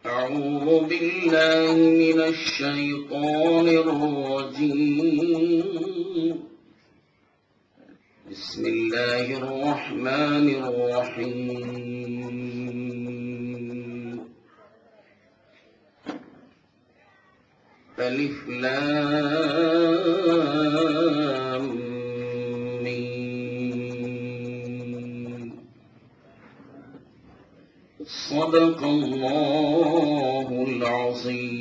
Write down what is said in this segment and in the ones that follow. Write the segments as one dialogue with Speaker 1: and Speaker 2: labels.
Speaker 1: أعوذ بالله من الشيطان الرجيم بسم الله الرحمن الرحيم ألف لام ميم صدق الله العظيم.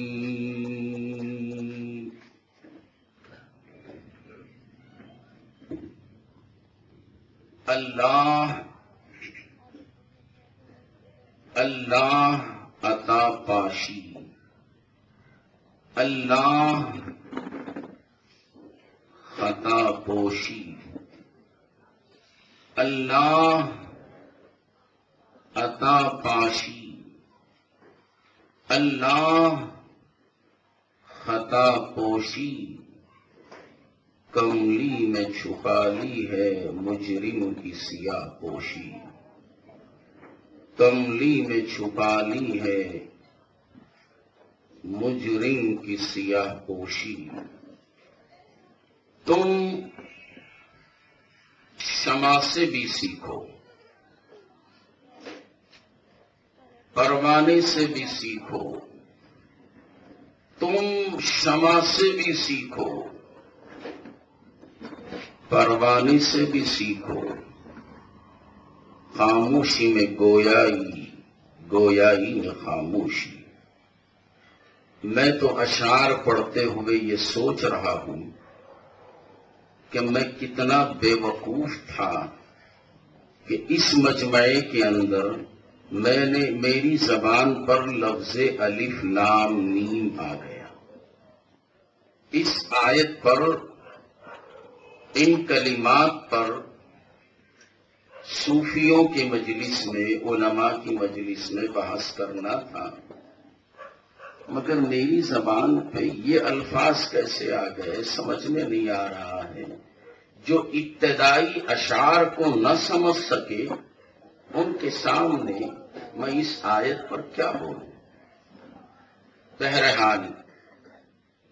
Speaker 1: اللہ عطا پاشی، اللہ خطا پوشی، اللہ عطا پاشی، اللہ خطا پوشی، کملی میں چھپا لی ہے مجرم کی سیاہ پوشی، کملی میں چھپا لی ہے مجرم کی سیاہ پوشی۔ تم شمع سے بھی سیکھو، پروانے سے بھی سیکھو، تم شمع سے بھی سیکھو، پروانے سے بھی سیکھو، خاموشی میں گویائی، گویائی میں خاموشی۔ میں تو اشعار پڑھتے ہوئے یہ سوچ رہا ہوں کہ میں کتنا بے وقوف تھا کہ اس مجمعے کے اندر میں نے میری زبان پر لفظ الف لام میم آ گیا۔ اس آیت پر، ان کلمات پر صوفیوں کی مجلس میں، علماء کی مجلس میں بحث کرنا تھا، مگر میری زبان پہ یہ الفاظ کیسے آ گئے سمجھ میں نہیں آ رہا ہے۔ جو ابتدائی اشعار کو نہ سمجھ سکے ان کے سامنے میں اس آیت پر کیا بولوں؟ بہرحال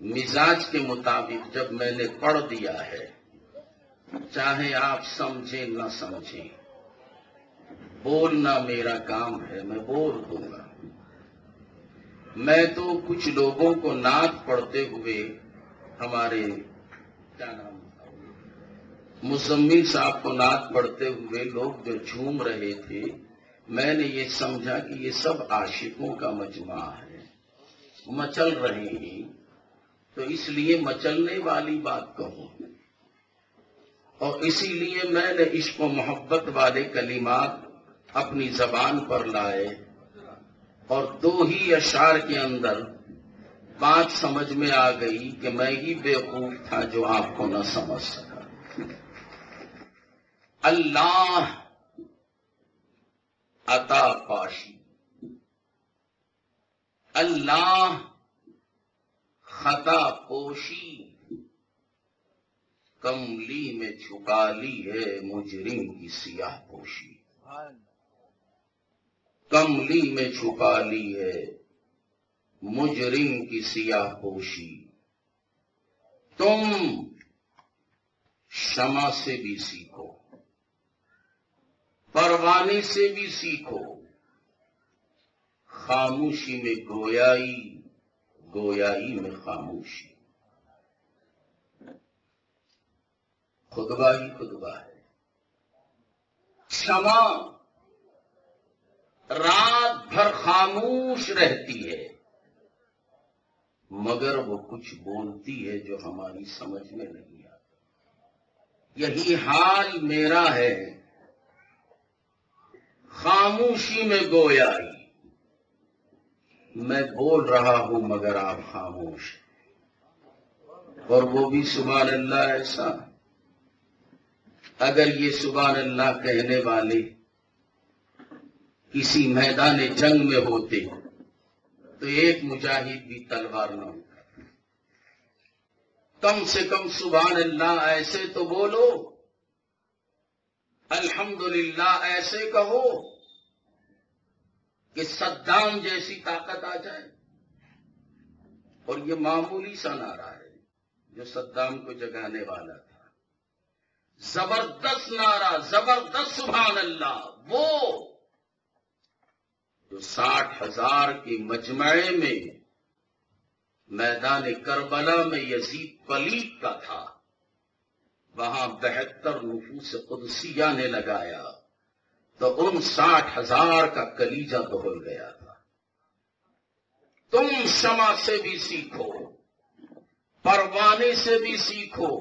Speaker 1: مزاج کے مطابق جب میں نے پڑھ دیا ہے، چاہے آپ سمجھیں نہ سمجھیں، بولنا میرا کام ہے، میں بول دوں گا۔ میں تو کچھ لوگوں کو نعت پڑھتے ہوئے، ہمارے کیا نام مزمل صاحب کو نعت پڑھتے ہوئے لوگ جو جھوم رہے تھے، میں نے یہ سمجھا کہ یہ سب عاشقوں کا مجمع ہے، مچل رہے ہیں، تو اس لیے مچلنے والی بات کہوں، اور اسی لیے میں نے عشق و محبت والے کلمات اپنی زبان پر لائے، اور دو ہی اشعار کے اندر بات سمجھ میں آ گئی کہ میں ہی بیوقوف تھا جو آپ کو نہ سمجھ سکا۔ اللہ عطا پاشی، اللہ خطا پوشی، کملی میں چھپا لی ہے مجرم کی سیاہ پوشی، کملی میں چھپا لی ہے مجرم کی سیاہ پوشی۔ تم شمع سے بھی سیکھو، پروانے سے بھی سیکھو، خاموشی میں گویائی، گویائی میں خاموشی۔ خطبہ ہی خطبہ ہے۔ شمع رات بھر خاموش رہتی ہے، مگر وہ کچھ بولتی ہے جو ہماری سمجھ میں نہیں آتا۔ یہی حال میرا ہے، خاموشی میں گویائی، میں بول رہا ہوں مگر آپ خاموش، اور وہ بھی سبحان اللہ ایسا۔ اگر یہ سبحان اللہ کہنے والے کسی میدان جنگ میں ہوتے تو ایک مجاہد بھی تلوار نہ ہوتا۔ کم سے کم سبحان اللہ ایسے تو بولو، الحمدللہ ایسے کہو، کہ صدام جیسی طاقت آ جائے، اور یہ معمولی سا نعرہ ہے جو صدام کو جگانے والا تھا، زبردست نعرہ، زبردست سبحان اللہ، وہ جو 60,000 کے مجمعے میں میدان کربلا میں یزید پلیت کا تھا، وہاں 72 نفوس قدسیہ نے لگایا تو ان 60,000 کا کلیجہ دہل گیا تھا۔ تم شمع سے بھی سیکھو، پروانے سے بھی سیکھو،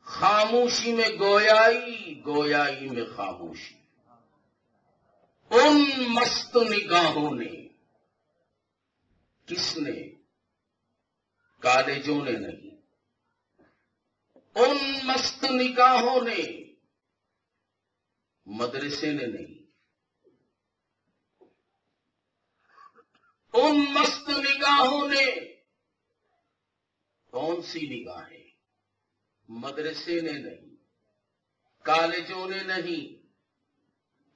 Speaker 1: خاموشی میں گویائی، گویائی میں خاموشی۔ ان مست نگاہوں نے، کس نے؟ کالجوں نے نہیں، ان مست نگاہوں نے، مدرسے نے نہیں، ان مست نگاہوں نے، کون سی نگاہیں؟ مدرسے نے نہیں، کالجوں نے نہیں،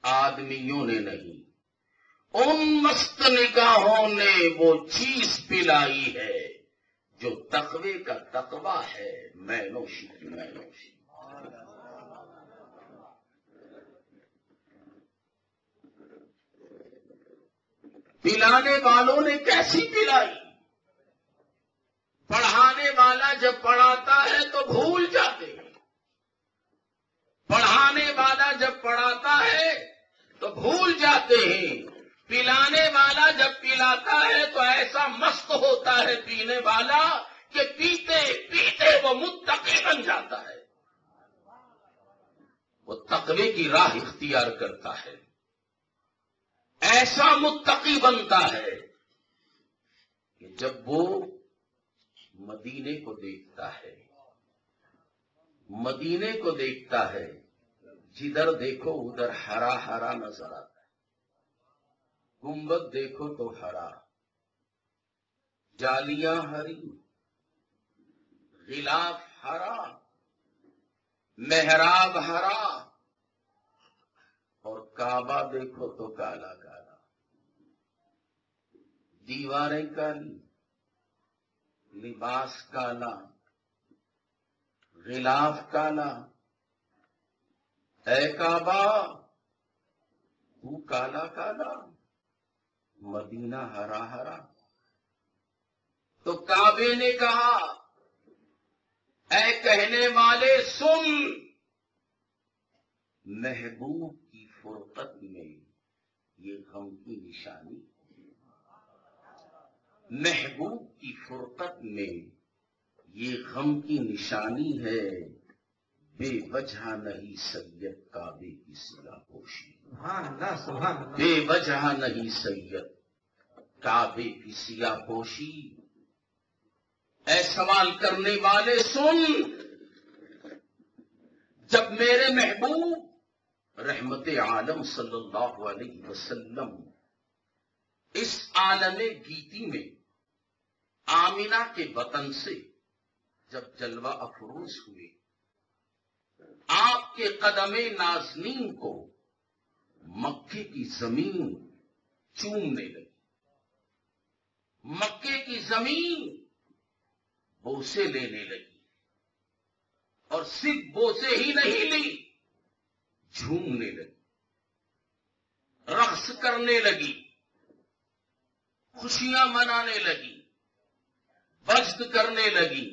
Speaker 1: آدمیوں نے نہیں، ان مست نگاہوں نے وہ چیز پلائی ہے جو تقوی کا تقوی ہے، میں نوشی میں نوشی۔ پلانے والوں نے کیسی پلائی؟ پڑھانے والا جب پڑھاتا ہے تو بھول جاتے ہیں، پڑھانے والا جب پڑھاتا ہے تو بھول جاتے ہیں، پلانے والا جب پلاتا ہے تو ایسا مست ہوتا ہے پینے والا کہ پیتے پیتے وہ متقی بن جاتا ہے، وہ تقوی کی راہ اختیار کرتا ہے، ایسا متقی بنتا ہے کہ جب وہ مدینے کو دیکھتا ہے، مدینے کو دیکھتا ہے، جدھر دیکھو ادھر ہرا ہرا نظر آتا ہے، گنبد دیکھو تو ہرا، جالیاں ہری، غلاف ہرا، محراب ہرا، اور کعبہ دیکھو تو کالا کالا، دیواریں کالی، لباس کالا، غلاف کالا، اے کعبہ تو کالا کالا، مدینہ ہرا ہرا۔ تو کعبے نے کہا اے کہنے والے سن، محبوب کی فرقت میں یہ غم کی نشانی، محبوب کی فرقت میں یہ غم کی نشانی ہے، بے وجہ نہیں سید کعبے کی سیاہ پوشی، بے وجہ نہیں سید کعبے کی سیاہ پوشی۔ اے سوال کرنے والے سن، جب میرے محبوب رحمت عالم صلی اللہ علیہ وسلم اس عالم گیتی میں آمینہ کے وطن سے جب جلوہ افروز ہوئے، آپ کے قدم نازنین کو مکے کی زمین چومنے لگی، مکے کی زمین بوسے لینے لگی، اور صرف بوسے ہی نہیں لی، جھومنے لگی، رقص کرنے لگی، خوشیاں منانے لگی، وجد کرنے لگی۔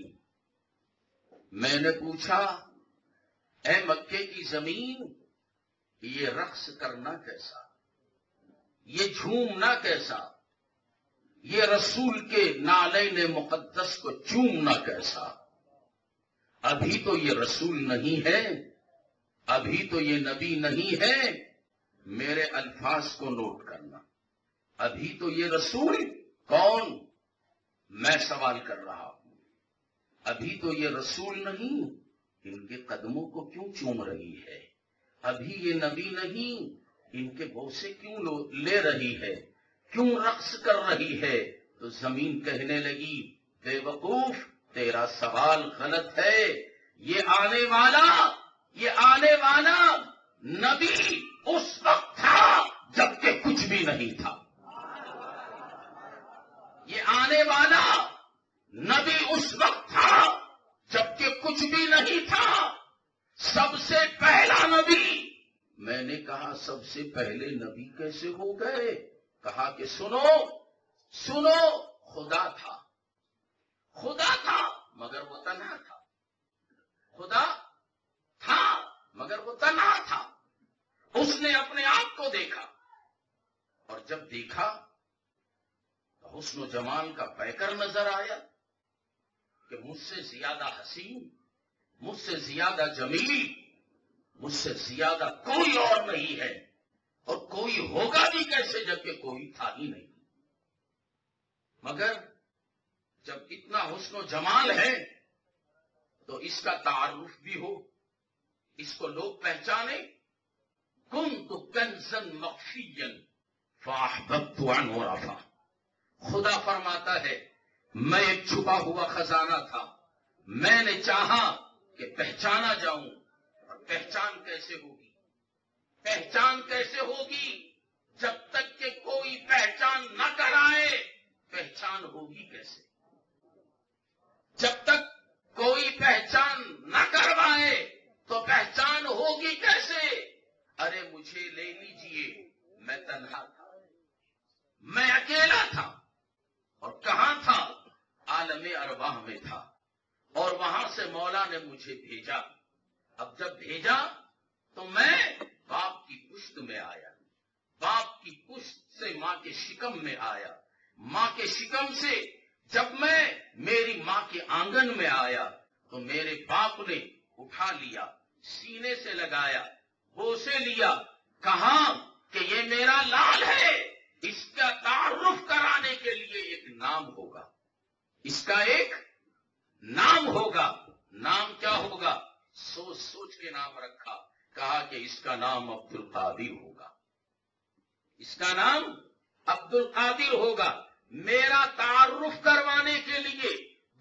Speaker 1: میں نے پوچھا اے مکے کی زمین، یہ رقص کرنا کیسا، یہ جھومنا کیسا، یہ رسول کے نالین مقدس کو چومنا کیسا؟ ابھی تو یہ رسول نہیں ہے، ابھی تو یہ نبی نہیں ہے، میرے الفاظ کو نوٹ کرنا، ابھی تو یہ رسول کون؟ میں سوال کر رہا ہوں، ابھی تو یہ رسول نہیں، ان کے قدموں کو کیوں چوم رہی ہے؟ ابھی یہ نبی نہیں، ان کے بوسے کیوں لے رہی ہے؟ کیوں رقص کر رہی ہے؟ تو زمین کہنے لگی بے وقوف، تیرا سوال غلط ہے، یہ آنے والا نبی اس وقت تھا جب کہ کچھ بھی نہیں تھا، سب سے پہلے نبی کیسے ہو گئے؟ کہا کہ سنو سنو، خدا تھا مگر وہ تنہا تھا، خدا تھا مگر وہ تنہا تھا۔ اس نے اپنے آپ کو دیکھا، اور جب دیکھا تو حسن و جمال کا پیکر نظر آیا کہ مجھ سے زیادہ حسین، مجھ سے زیادہ جمیل، مجھ سے زیادہ کوئی اور نہیں ہے، اور کوئی ہوگا بھی کیسے جبکہ کوئی تھا ہی نہیں۔ مگر جب اتنا حسن و جمال ہے تو اس کا تعارف بھی ہو، اس کو لوگ پہچانے۔ کنت کنزا مخفیا فاحببت عنہ رفا، خدا فرماتا ہے میں ایک چھپا ہوا خزانہ تھا، میں نے چاہا کہ پہچانا جاؤں۔ اور پہچان کیسے ہوگی؟ پہچان کیسے ہوگی؟ جب تک کہ کوئی پہچان نہ کرائے پہچان ہوگی کیسے؟ جب تک کوئی پہچان نہ کروائے تو پہچان ہوگی کیسے؟ ارے مجھے لے لیجئے، میں تنہا تھا، میں اکیلا تھا، اور کہاں تھا؟ عالم ارواح میں تھا، اور وہاں سے مولا نے مجھے بھیجا۔ اب جب بھیجا تو میں باپ کی پشت میں آیا، باپ کی پشت سے ماں کے شکم میں آیا، ماں کے شکم سے جب میں میری ماں کے آنگن میں آیا تو میرے باپ نے اٹھا لیا، سینے سے لگایا، بوسے لیا، کہا کہ یہ میرا لال ہے، اس کا تعارف کرانے کے لیے ایک نام ہوگا، اس کا ایک نام ہوگا۔ نام کیا ہوگا؟ سوچ سوچ کے نام رکھا، کہا کہ اس کا نام عبد القادر ہوگا، اس کا نام عبد القادر ہوگا۔ میرا تعارف کروانے کے لیے،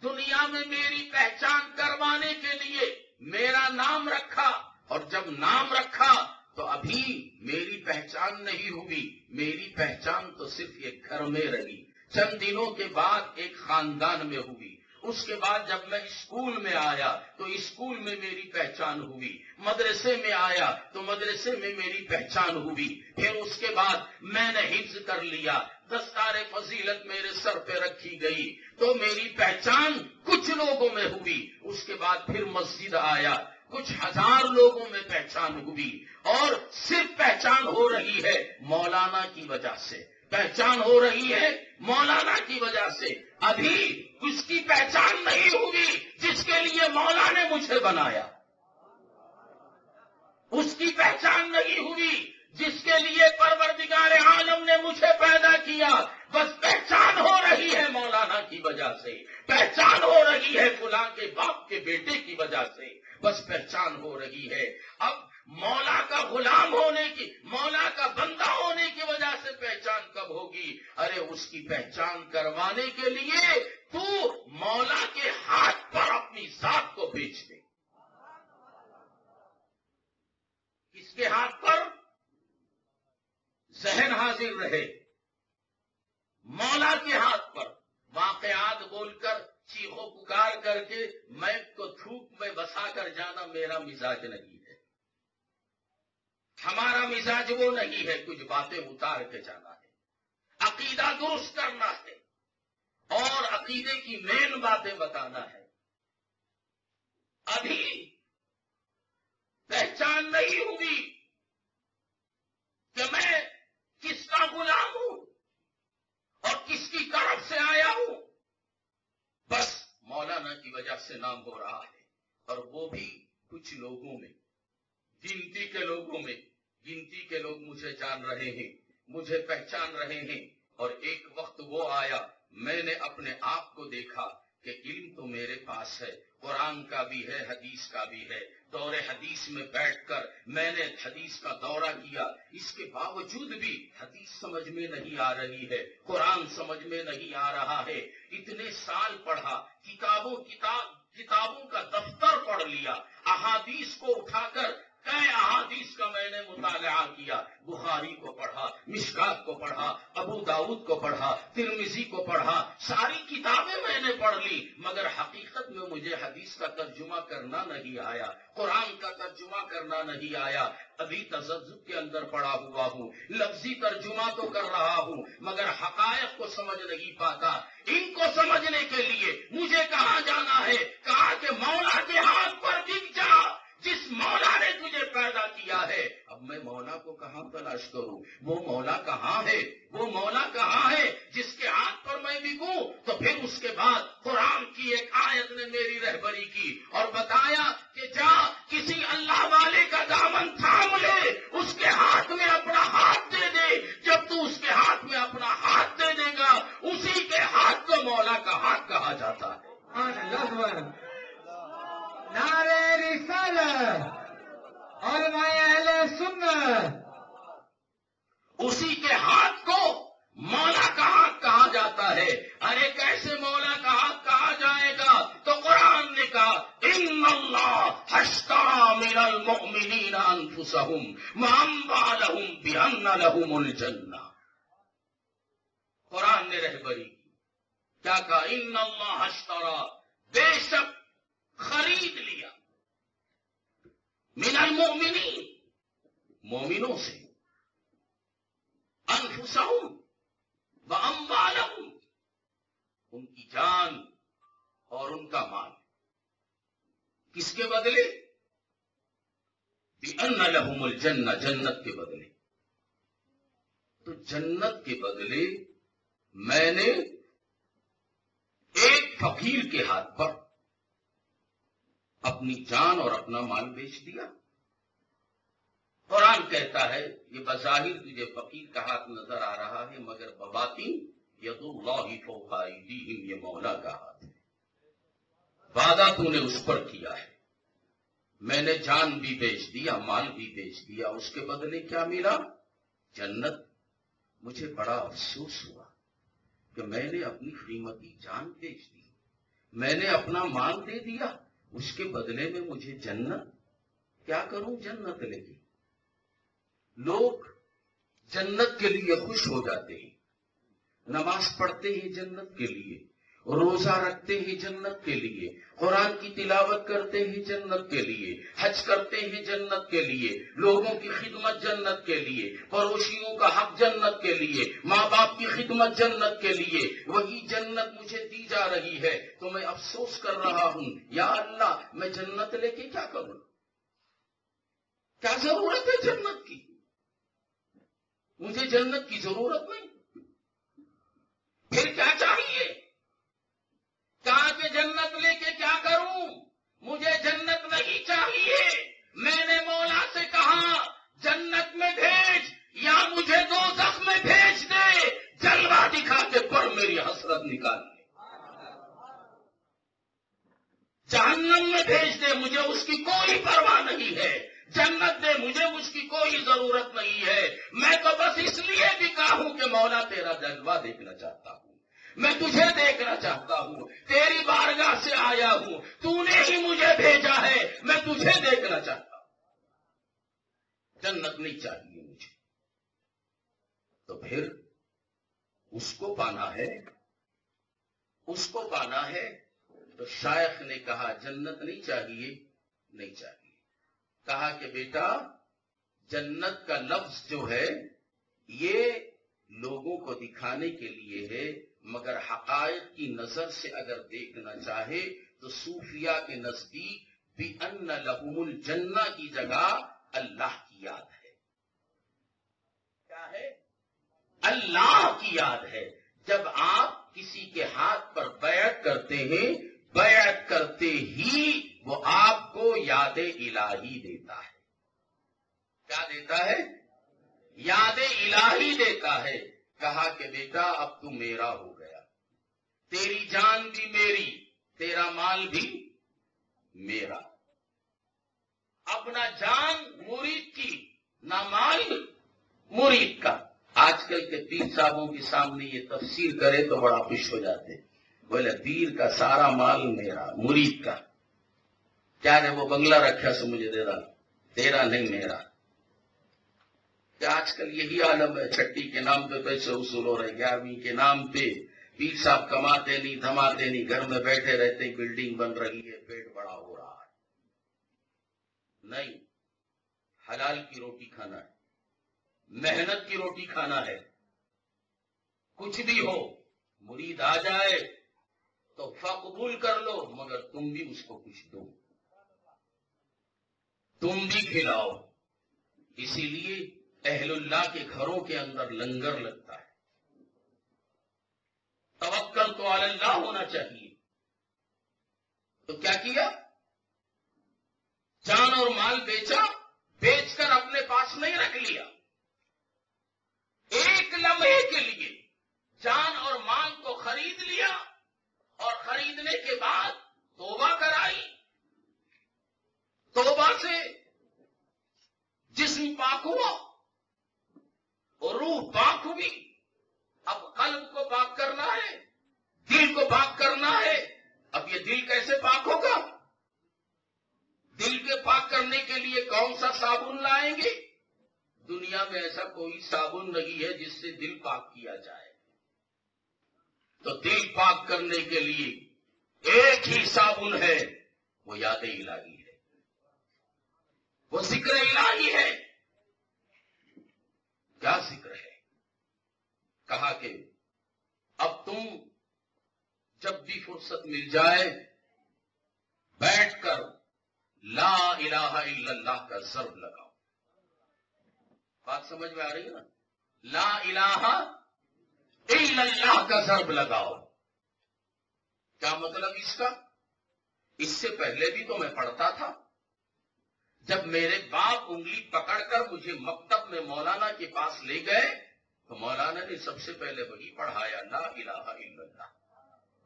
Speaker 1: دنیا میں میری پہچان کروانے کے لیے میرا نام رکھا، اور جب نام رکھا تو ابھی میری پہچان نہیں ہوئی، میری پہچان تو صرف ایک گھر میں رہی، چند دنوں کے بعد ایک خاندان میں ہوئی، اس کے بعد جب میں اسکول میں آیا تو اسکول میں میری پہچان ہوئی، مدرسے میں آیا تو مدرسے میں میری پہچان ہوئی، پھر اس کے بعد میں نے حفظ کر لیا، دستار فضیلت میرے سر پہ رکھی گئی تو میری پہچان کچھ لوگوں میں ہوئی، اس کے بعد پھر مسجد آیا، کچھ ہزار لوگوں میں پہچان ہوئی، اور صرف پہچان ہو رہی ہے مولانا کی وجہ سے، پہچان ہو رہی ہے مولانا کی وجہ سے۔ ابھی اس کی پہچان نہیں ہوئی جس کے لیے مولا نے مجھے بنایا، اس کی پہچان نہیں ہوئی جس کے لیے پروردگار عالم نے مجھے پیدا کیا۔ بس پہچان ہو رہی ہے مولانا کی وجہ سے، پہچان ہو رہی ہے فلاں کے باپ کے بیٹے کی وجہ سے، بس پہچان ہو رہی ہے۔ اب مولا کا غلام ہونے کی، مولا کا بندہ ہونے کی وجہ سے پہچان کب ہوگی؟ ارے اس کی پہچان کروانے کے لیے تو مولا کے ہاتھ پر اپنی ذات کو بیچ دے۔ کس کے ہاتھ پر؟ ذہن حاضر رہے، مولا کے ہاتھ پر۔ واقعات بول کر، چیخو پکار کر کے میں کو دھوپ میں بسا کر جانا میرا مزاج نہیں ہے، ہمارا مزاج وہ نہیں ہے، کچھ باتیں اتار کے جانا ہے، عقیدہ درست کرنا ہے، اور عقیدے کی مین باتیں بتانا ہے۔ ابھی پہچان نہیں ہوئی کہ میں کس کا غلام ہوں اور کس کی طرف سے آیا ہوں، بس مولانا کی وجہ سے نام ہو رہا ہے، اور وہ بھی کچھ لوگوں میں، گنتی کے لوگوں میں۔ گنتی کے لوگ مجھے جان رہے ہیں، مجھے پہچان رہے ہیں، اور ایک وقت وہ آیا میں نے اپنے آپ کو دیکھا کہ علم تو میرے پاس ہے، قرآن کا بھی ہے، حدیث کا بھی ہے، دور حدیث میں بیٹھ کر میں نے حدیث کا دورہ کیا، اس کے باوجود بھی حدیث سمجھ میں نہیں آ رہی ہے، قرآن سمجھ میں نہیں آ رہا ہے۔ اتنے سال پڑھا، کتابوں کا دفتر پڑھ لیا، احادیث کو اٹھا کر کئی احادیث کا میں نے مطالعہ کیا، بخاری کو پڑھا، مشکات کو پڑھا، ابو داؤد کو پڑھا، ترمذی کو پڑھا، ساری کتابیں میں نے پڑھ لی، مگر حقیقت میں مجھے حدیث کا ترجمہ کرنا نہیں آیا، قرآن کا ترجمہ کرنا نہیں آیا۔ ابھی تذبذب کے اندر پڑا ہوا ہوں، لفظی ترجمہ تو کر رہا ہوں مگر حقائق کو سمجھ نہیں پاتا۔ ان کو سمجھنے کے لیے مجھے کہاں جانا ہے؟ کہا کہ مولا کے ہاتھ پر دکھ جا، جس مولا نے تجھے پیدا کیا ہے۔ اب میں مولا کو کہاں تلاش کروں؟ وہ مولا کہاں ہے؟ وہ مولا کہاں ہے جس کے ہاتھ پر میں بکوں؟ تو پھر اس کے بعد قرآن کی ایک آیت نے میری رہبری کی اور بتایا کہ جا کسی اللہ والے کا دامن تھام لے، اس کے ہاتھ میں اپنا ہاتھ دے دے، جب تو اس کے ہاتھ میں اپنا ہاتھ دے دے گا اسی کے ہاتھ کو مولا کا ہاتھ کہا جاتا ہے۔
Speaker 2: نعرہ رسالت، علماء اہل سنت،
Speaker 1: اسی کے ہاتھ کو مولا کا ہاتھ کہا جاتا ہے۔ ارے کیسے مولا کا ہاتھ کہا جائے گا؟ تو قرآن نے کہا ان اللہ اشتری من المؤمنین انفسهم واموالهم بان لهم الجنہ۔ قرآن نے رہبری کی، کیا کہا؟ ان اللہ اشتری، بے شک خرید لیا، من المؤمنین، مومنوں سے، انفسہم واموالہم، ان کی جان اور ان کا مال، کس کے بدلے؟ بِأَنَّ لَهُمُ الْجَنَّةَ، جنت کے بدلے۔ تو جنت کے بدلے میں نے ایک فقیر کے ہاتھ پر اپنی جان اور اپنا مال بیچ دیا۔ قرآن کہتا ہے یہ بظاہر تجھے فقیر کا ہاتھ نظر آ رہا ہے مگر بباطن ید اللہ فوق ایدیہم، یہ مولا کا ہاتھ ہے۔ وعدہ تو نے اس پر کیا ہے، میں نے جان بھی بیچ دیا، مال بھی بیچ دیا، اس کے بدلے کیا ملا؟ جنت۔ مجھے بڑا افسوس ہوا کہ میں نے اپنی قیمتی جان بیچ دی، میں نے اپنا مال دے دیا، اس کے بدلے میں مجھے جنت۔ کیا کروں جنت لے کے؟ لوگ جنت کے لیے خوش ہو جاتے ہیں، نماز پڑھتے ہیں جنت کے لیے، روزہ رکھتے ہیں جنت کے لیے، قرآن کی تلاوت کرتے ہیں جنت کے لیے، حج کرتے ہیں جنت کے لیے، لوگوں کی خدمت جنت کے لیے، پڑوسیوں کا حق جنت کے لیے، ماں باپ کی خدمت جنت کے لیے۔ وہی جنت مجھے دی جا رہی ہے تو میں افسوس کر رہا ہوں، یا اللہ میں جنت لے کے کیا کروں؟ کیا ضرورت ہے جنت کی؟ مجھے جنت کی ضرورت نہیں۔ پھر کیا چاہیے؟ کہا کہ جنت لے کے کیا کروں؟ مجھے جنت نہیں چاہیے۔ میں نے مولا سے کہا جنت میں بھیج یا مجھے دوزخ میں بھیج دے، جلوہ دکھا کے پر میری حسرت نکال دے، جہنم میں بھیج دے، مجھے اس کی کوئی پرواہ نہیں ہے، جنت دے مجھے اس کی کوئی ضرورت نہیں ہے۔ میں تو بس اس لیے بکا ہوں کہ مولا تیرا جلوہ دیکھنا چاہتا ہوں، میں تجھے دیکھنا چاہتا ہوں، تیری بارگاہ سے آیا ہوں، تو نے ہی مجھے بھیجا ہے، میں تجھے دیکھنا چاہتا ہوں، جنت نہیں چاہیے مجھے۔ تو پھر اس کو پانا ہے، اس کو پانا ہے تو شیخ نے کہا جنت نہیں چاہیے، نہیں چاہیے۔ کہا کہ بیٹا جنت کا لفظ جو ہے یہ لوگوں کو دکھانے کے لیے ہے، مگر حقائق کی نظر سے اگر دیکھنا چاہے تو صوفیاء کے نزدیک بِأَنَّ لَهُمُ الْجَنَّةَ کی جگہ اللہ کی یاد ہے۔ کیا ہے؟ اللہ کی یاد ہے۔ جب آپ کسی کے ہاتھ پر بیعت کرتے ہیں، بیعت کرتے ہی وہ آپ کو یاد الہی دیتا ہے۔ کیا دیتا ہے؟ یاد الہی دیتا ہے۔ کہا کہ بیٹا اب تو میرا ہو گیا، تیری جان بھی میری، تیرا مال بھی میرا۔ اپنا جان مرید کی، نہ مال مرید کا۔ آج کل کے پیر صاحبوں کے سامنے یہ تفسیر کرے تو بڑا خوش ہو جاتے، بولے پیر کا سارا مال میرا، مرید کا کیا ہے وہ بنگلہ رکھا سو مجھے دے رہا، تیرا نہیں میرا. کہ آج کل یہی عالم ہے. چھٹی کے نام پہ پیسے وصول ہو رہے, 11ویں کے نام پہ پیر صاحب کماتے نہیں دھماتے نہیں, گھر میں بیٹھے رہتے, بلڈنگ بن رہی ہے, پیٹ بڑا ہو رہا ہے. نہیں, حلال کی روٹی کھانا ہے, محنت کی روٹی کھانا ہے. کچھ بھی ہو, مرید آ جائے تو قبول کر لو, مگر تم بھی اس کو کچھ دو, تم بھی کھلاؤ. اسی لیے اہل اللہ کے گھروں کے اندر لنگر لگتا ہے. توکل تو علی اللہ ہونا چاہیے. تو کیا کیا؟ جان اور مال بیچا, بیچ کر اپنے پاس نہیں رکھ لیا. ایک لمحے کے لیے جان اور مال کو خرید لیا, اور خریدنے کے بعد توبہ کرائی. توبہ سے جسم پاک ہوا اور روح پاک ہوئی. اب قلب کو پاک کرنا ہے, دل کو پاک کرنا ہے. اب یہ دل کیسے پاک ہوگا؟ دل کے پاک کرنے کے لیے کون سا صابن لائیں گے؟ دنیا میں ایسا کوئی صابن نہیں ہے جس سے دل پاک کیا جائے. تو دل پاک کرنے کے لیے ایک ہی صابن ہے, وہ یاد الہی ہے, وہ ذکر الہی ہے. کیا ذکر ہے؟ کہا کہ اب تم جب بھی فرصت مل جائے بیٹھ کر لا الہ الا اللہ کا ضرب لگاؤ. بات سمجھ میں آ رہی ہے نا؟ لا الہ الا اللہ کا ضرب لگاؤ. کیا مطلب اس کا؟ اس سے پہلے بھی تو میں پڑھتا تھا. جب میرے باپ انگلی پکڑ کر مجھے مکتب میں مولانا کے پاس لے گئے تو مولانا نے سب سے پہلے وہی پڑھایا, لا الہ الا اللہ.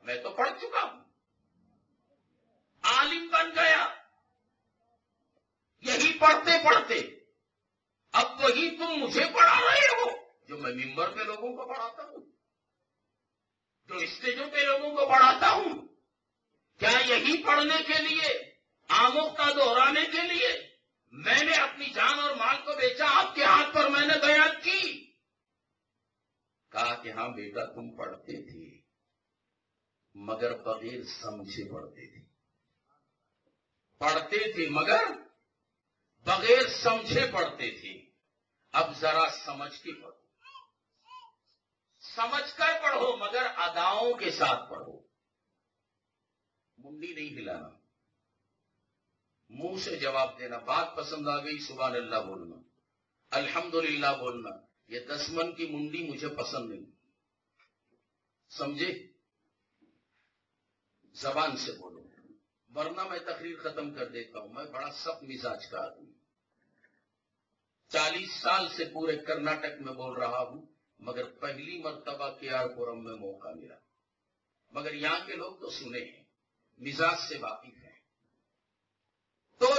Speaker 1: میں تو پڑھ چکا ہوں, عالم بن گیا یہی پڑھتے پڑھتے. اب وہی تم مجھے پڑھا رہے ہو جو میں ممبر پہ لوگوں کو پڑھاتا ہوں, جو اسٹیجوں پہ لوگوں کو پڑھاتا ہوں. کیا یہی پڑھنے کے لیے, آموختہ دہرانے کے لیے میں نے اپنی جان اور مال کو بیچا؟ آپ کے ہاتھ پر میں نے بیعت کی. کہا کہ ہاں بیٹا تم پڑھتے تھے مگر بغیر سمجھے پڑھتے تھے. پڑھتے تھے مگر بغیر سمجھے پڑھتے تھے. اب ذرا سمجھ کے پڑھو, سمجھ کر پڑھو مگر اداؤں کے ساتھ پڑھو. منڈی نہیں ہلانا, منہ سے جواب دینا. بات پسند آ گئی سبحان اللہ بولنا, الحمدللہ بولنا. یہ 10 من کی منڈی مجھے پسند نہیں, سمجھے؟ زبان سے بولو, ورنہ میں تقریر ختم کر دیتا ہوں. میں بڑا سخت مزاج کا آدمی, 40 سال سے پورے کرناٹک میں بول رہا ہوں, مگر پہلی مرتبہ KR پورم میں موقع ملا. مگر یہاں کے لوگ تو سنے ہیں, مزاج سے واقف ہیں. تو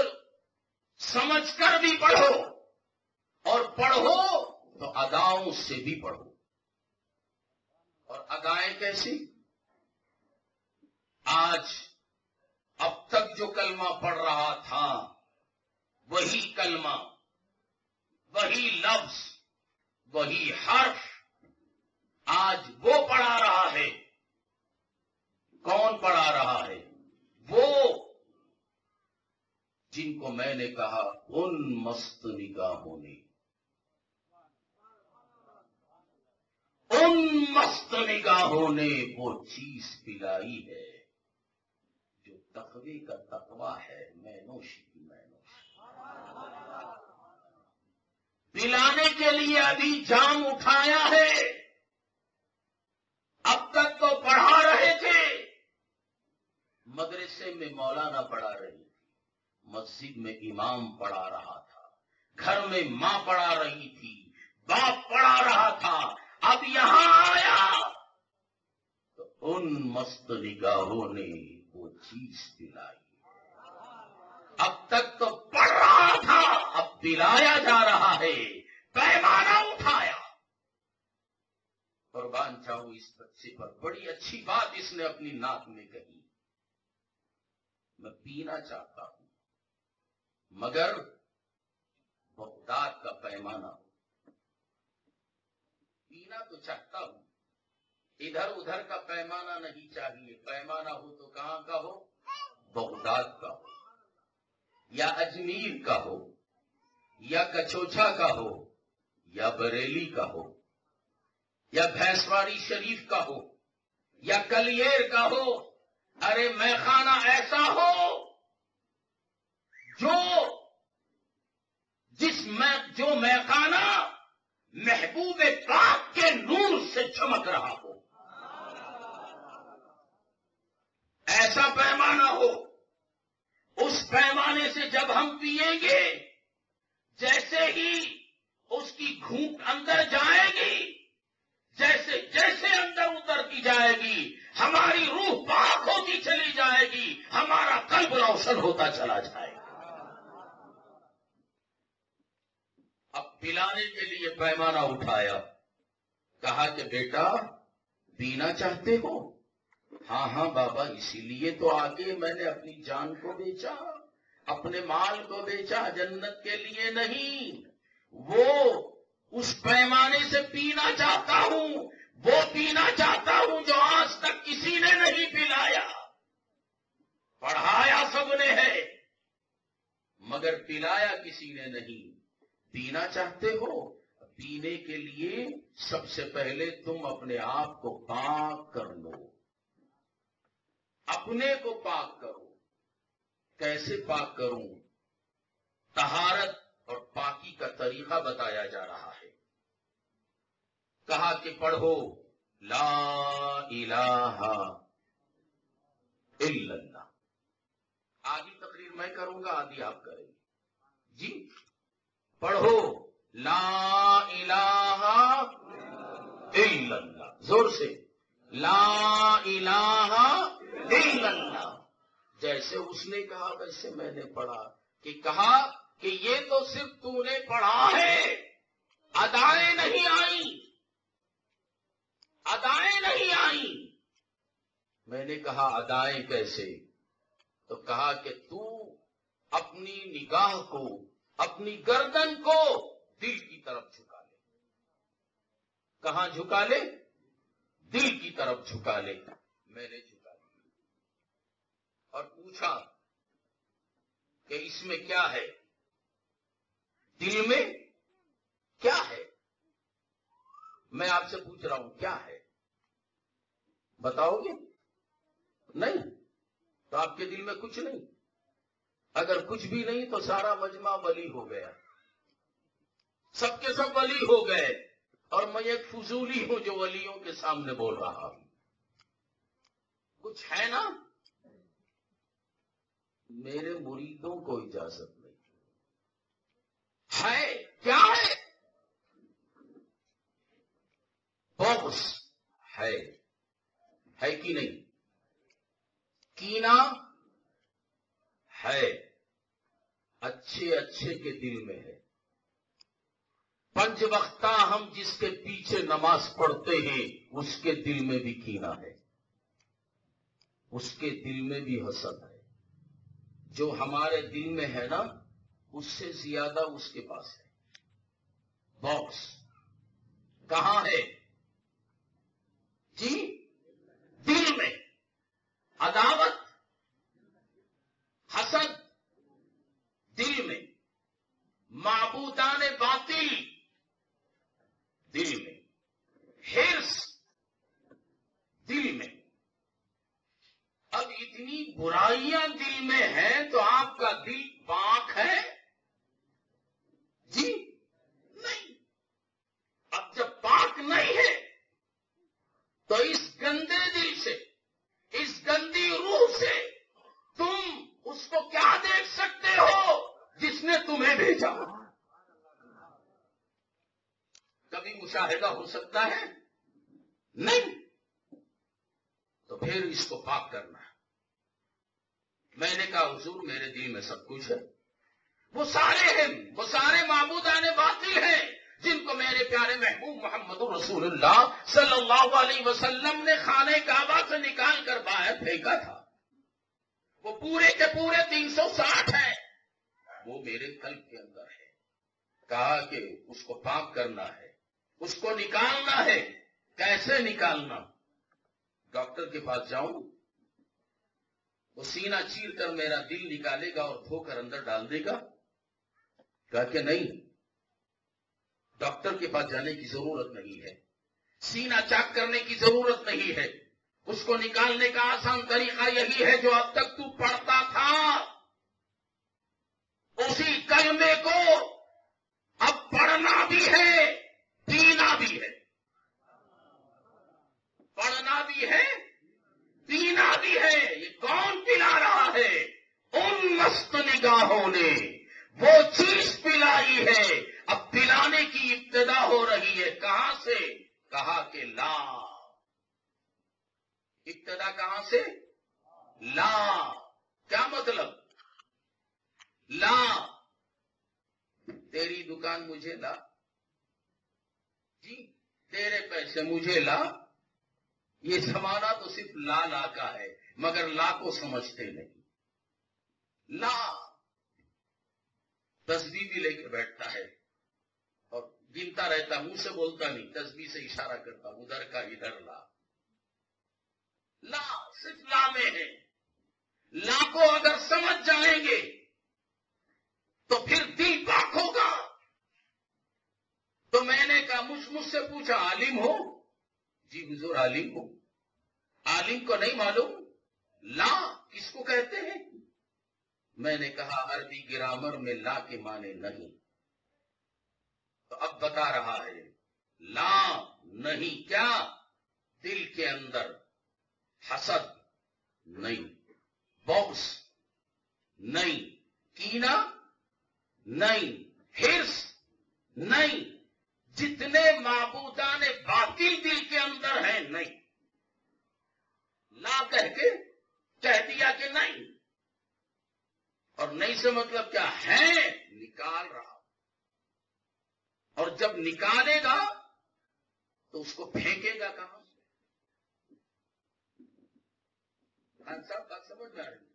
Speaker 1: سمجھ کر بھی پڑھو, اور پڑھو تو اداؤں سے بھی پڑھو. اور ادائیں کیسی؟ آج اب تک جو کلمہ پڑھ رہا تھا وہی کلمہ, وہی لفظ, وہی حرف آج وہ پڑھا رہا ہے. کون پڑھا رہا ہے؟ وہ جن کو میں نے کہا ان مست نگاہوں نے, ان مست نگاہوں نے وہ چیز پلائی ہے جو تقوی کا تقوی ہے. میں نوش کی میں نوش, پلانے کے لیے ابھی جام اٹھایا ہے. اب تک تو پڑھا رہے تھے, مدرسے میں مولانا پڑھا رہی تھی, مسجد میں امام پڑھا رہا تھا, گھر میں ماں پڑھا رہی تھی, باپ پڑھا رہا تھا. اب یہاں آیا تو ان مست نگاہوں نے وہ چیز پلائی. اب تک تو پڑھ رہا تھا, اب پلایا جا رہا ہے, پیمانہ اٹھایا. قربان جاؤں اس بچے پر, بڑی اچھی بات اس نے اپنی نعت میں کہی. میں پینا چاہتا ہوں مگر بغداد کا پیمانہ ہو. پینا تو چاہتا ہوں، ادھر ادھر کا پیمانہ نہیں چاہیے. پیمانہ ہو تو کہاں کا ہو؟ بغداد کا ہو، یا اجمیر کا ہو، یا کچوچا کا ہو، یا بریلی کا ہو، یا بھینسواری شریف کا ہو، یا کلیر کا ہو. ارے میخانہ ایسا ہو جو میخانہ محبوب پاک کے نور سے چمک رہا ہو، ایسا پیمانہ ہو. اس پیمانے سے جب ہم پیئیں گے، جیسے ہی اس کی گھونٹ اندر جائے گی، جیسے جیسے اندر اترتی جائے گی، ہماری روح پاک ہوتی چلی جائے گی، ہمارا قلب روشن ہوتا چلا جائے گا. اب پلانے کے لیے پیمانہ اٹھایا، کہا کہ بیٹا پینا چاہتے ہو؟ ہاں ہاں بابا، اسی لیے تو آگے میں نے اپنی جان کو بیچا، اپنے مال کو بیچا، جنت کے لیے نہیں. وہ اس پیمانے سے پینا چاہتا ہوں، وہ پینا چاہتا ہوں جو آج تک کسی نے نہیں پلایا. پڑھایا سب نے ہے مگر پلایا کسی نے نہیں. پینا چاہتے ہو؟ پینے کے لیے سب سے پہلے تم اپنے آپ کو پاک کر لو، اپنے کو پاک کرو. کیسے پاک کروں؟ طہارت اور پاکی کا طریقہ بتایا جا رہا ہے. کہا کہ پڑھو لا الہ الا اللہ. آدھی تقریر میں کروں گا، آدھی آپ کریں گے. جی پڑھو لا الہ الا اللہ، زور سے لا الہ الا اللہ. جیسے اس نے کہا ویسے میں نے پڑھا. کہ کہا کہ یہ تو صرف تو نے پڑھا ہے، ادائیں نہیں آئیں، ادائیں نہیں آئیں. میں نے کہا ادائیں کیسے؟ تو کہا کہ تو اپنی نگاہ کو، اپنی گردن کو دل کی طرف جھکا لے. کہاں جھکا لے؟ دل کی طرف جھکا لے. میں نے جھکا لیا اور پوچھا کہ اس میں کیا ہے؟ دل میں کیا ہے؟ میں آپ سے پوچھ رہا ہوں کیا ہے؟ بتاؤ گے؟ نہیں تو آپ کے دل میں کچھ نہیں. اگر کچھ بھی نہیں تو سارا مجمع ولی ہو گیا، سب کے سب ولی ہو گئے، اور میں ایک فضولی ہوں جو ولیوں کے سامنے بول رہا ہوں. کچھ ہے نا؟ میرے مریدوں کو اجازت نہیں ہے. کیا ہے؟ بغض ہے کہ نہیں؟ کینہ ہے، اچھے اچھے کے دل میں ہے. 5 وقتہ ہم جس کے پیچھے نماز پڑھتے ہیں اس کے دل میں بھی کینہ ہے، اس کے دل میں بھی حسد ہے. جو ہمارے دل میں ہے نا اس سے زیادہ اس کے پاس ہے. بغض کہاں ہے؟ جی دل میں. عداوت، حسد دل میں. معبودان باطل دل میں. حرص دل میں. اب اتنی برائیاں دل میں ہیں تو آپ کا دل پاک ہے؟ جی نہیں. اب جب پاک نہیں ہے تو اس گندے دل سے، اس گندی روح سے تم اس کو کیا دیکھ سکتے ہو جس نے تمہیں بھیجا؟ کبھی مشاہدہ ہو سکتا ہے؟ نہیں. تو پھر اس کو پاک کرنا ہے. میں نے کہا حضور میرے دل میں سب کچھ ہے. وہ سارے ہیں، وہ سارے معبودان باطل ہیں جن کو میرے پیارے محبوب محمد رسول اللہ صلی اللہ علیہ وسلم نے خانہ کعبہ سے نکال کر باہر پھینکا تھا. وہ پورے کے پورے 360 ہیں. وہ میرے قلب کے اندر ہے. کہا کہ اس کو پاک کرنا ہے، اس کو نکالنا ہے. کیسے نکالنا؟ ڈاکٹر کے پاس جاؤں، وہ سینہ چیر کر میرا دل نکالے گا اور دھو کر اندر ڈال دے گا؟ کہا کہ نہیں، ڈاکٹر کے پاس جانے کی ضرورت نہیں ہے، سینہ چاک کرنے کی ضرورت نہیں ہے. اس کو نکالنے کا آسان طریقہ یہی ہے جو اب تک تو پڑھتا تھا، اسی کلمے کو اب پڑھنا بھی ہے، پینا بھی ہے. پڑھنا بھی ہے، پینا بھی ہے. یہ کون پلا رہا ہے؟ ان مست نگاہوں نے وہ چیز پلائی ہے. اب پلانے کی ابتدا ہو رہی ہے. کہاں سے؟ کہا کہ لا. ابتدا کہاں سے؟ لا. کیا مطلب؟ لا، تیری دکان مجھے لا، جی تیرے پیسے مجھے لا. یہ زمانہ تو صرف لا لا کا ہے، مگر لا کو سمجھتے نہیں. لا تسبیح بھی لے کے بیٹھتا ہے اور گنتا رہتا، منہ سے بولتا نہیں، تسبیح سے اشارہ کرتا، ادھر کا ادھر لا. لا صرف لا میں ہے. لا کو اگر سمجھ جائیں گے تو پھر دل پاک ہوگا. تو میں نے کہا، مجھ سے پوچھا عالم ہو؟ جی حضور عالم ہو. عالم کو نہیں معلوم لا کس کو کہتے ہیں؟ میں نے کہا عربی گرامر میں لا کے معنی نہیں. تو اب بتا رہا ہے لا نہیں. کیا؟ دل کے اندر حسد نہیں، بغض نہیں، کینہ نہیں، حرص نہیں، جتنے معبودان باطل دل کے اندر ہیں نہیں. لا کہہ دیا کہ نہیں. اور نہیں سے مطلب کیا ہے؟ نکال رہا. اور جب نکالے گا تو اس کو پھینکے گا کہاں؟ خان صاحب بات سمجھ میں آ رہی؟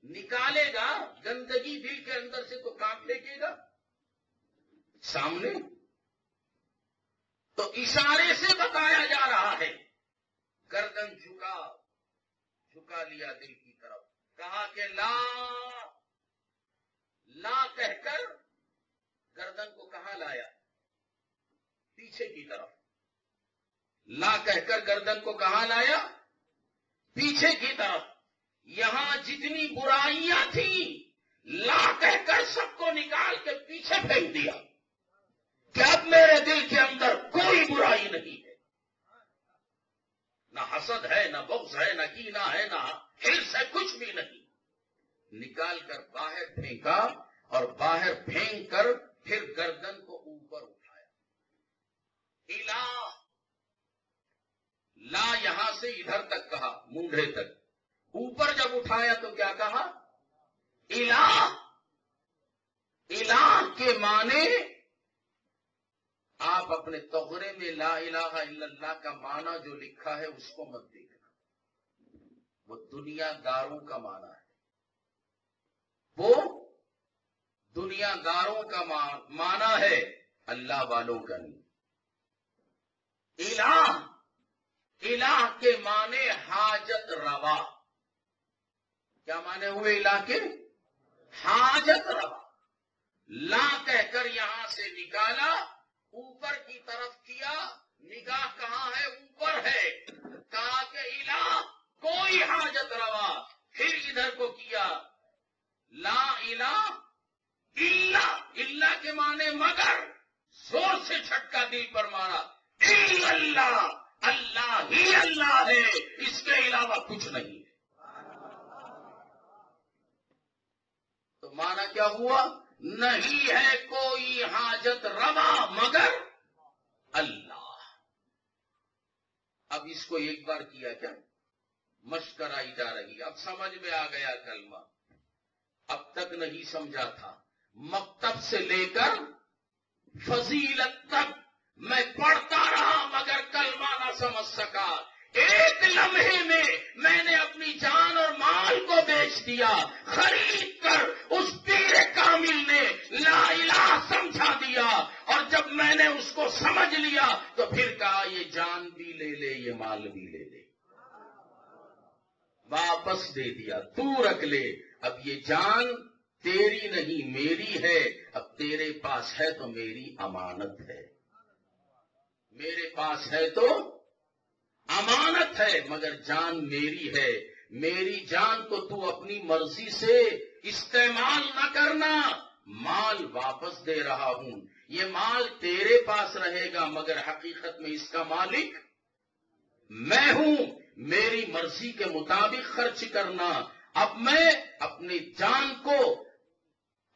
Speaker 1: نکالے گا گندگی دل کے اندر سے تو کہاں پھینکے گا؟ سامنے. تو اشارے سے بتایا جا رہا ہے گردن جھکا لیا دل کی طرف. کہا کہ لا. لا کہہ کر گردن کو کہاں لایا؟ پیچھے کی طرف. لا کہہ کر گردن کو کہاں لایا؟ پیچھے کی طرف. یہاں جتنی برائیاں تھیں لا کہہ کر سب کو نکال کے پیچھے پھینک دیا کہ اب میرے دل کے اندر کوئی برائی نہیں ہے. نہ حسد ہے، نہ بغض ہے، نہ کینہ ہے، نہ حرص ہے، کچھ بھی نہیں. نکال کر باہر پھینکا اور باہر پھینک کر پھر گردن کو اوپر اٹھایا. الہ. لا یہاں سے ادھر تک کہا، مونڈھے تک. اوپر جب اٹھایا تو کیا کہا؟ الہ. الہ کے معنی آپ اپنے تغرے میں لا الہ الا اللہ کا معنی جو لکھا ہے اس کو مت دیکھنا، وہ دنیا داروں کا معنی ہے. وہ دنیا داروں کا معنی ہے، اللہ والوں کا نہیں. الہ. الہ کے معنی حاجت روا. کیا معنی ہوئے الہ کے؟ حاجت روا. لا کہہ کر یہاں سے نکالا، اوپر کی طرف کیا، نگاہ کہاں ہے؟ اوپر ہے. کہا کہ الہ کوئی حاجت روا. پھر ادھر کو کیا، لا الہ الا. الا کے معنی مگر. زور سے جھٹکا دل پر مارا. الا اللہ، اللہ ہی اللہ ہے، اس کے علاوہ کچھ نہیں ہے. تو معنی کیا ہوا؟ نہیں ہے کوئی حاجت روا مگر اللہ. اب اس کو ایک بار کیا کیا؟ مشق کرائی جا رہی. اب سمجھ میں آ گیا کلمہ، اب تک نہیں سمجھا تھا. مکتب سے لے کر فضیلت تک میں پڑھتا رہا مگر کلمہ نہ سمجھ سکا. ایک لمحے میں نے اپنی جان اور مال کو بیچ دیا، خرید کر اس پیر کامل نے لا الہ سمجھا دیا. دیا تو پھر کہا یہ جان بھی لے لے یہ مال بھی لے لے، واپس دے دیا، تو رکھ لے، اب یہ جان تیری نہیں میری ہے، اب تیرے پاس ہے تو میری امانت ہے، میرے پاس ہے تو امانت ہے، مگر جان میری ہے، میری جان کو تو اپنی مرضی سے استعمال نہ کرنا، مال واپس دے رہا ہوں، یہ مال تیرے پاس رہے گا مگر حقیقت میں اس کا مالک میں ہوں، میری مرضی کے مطابق خرچ کرنا، اب میں اپنی جان کو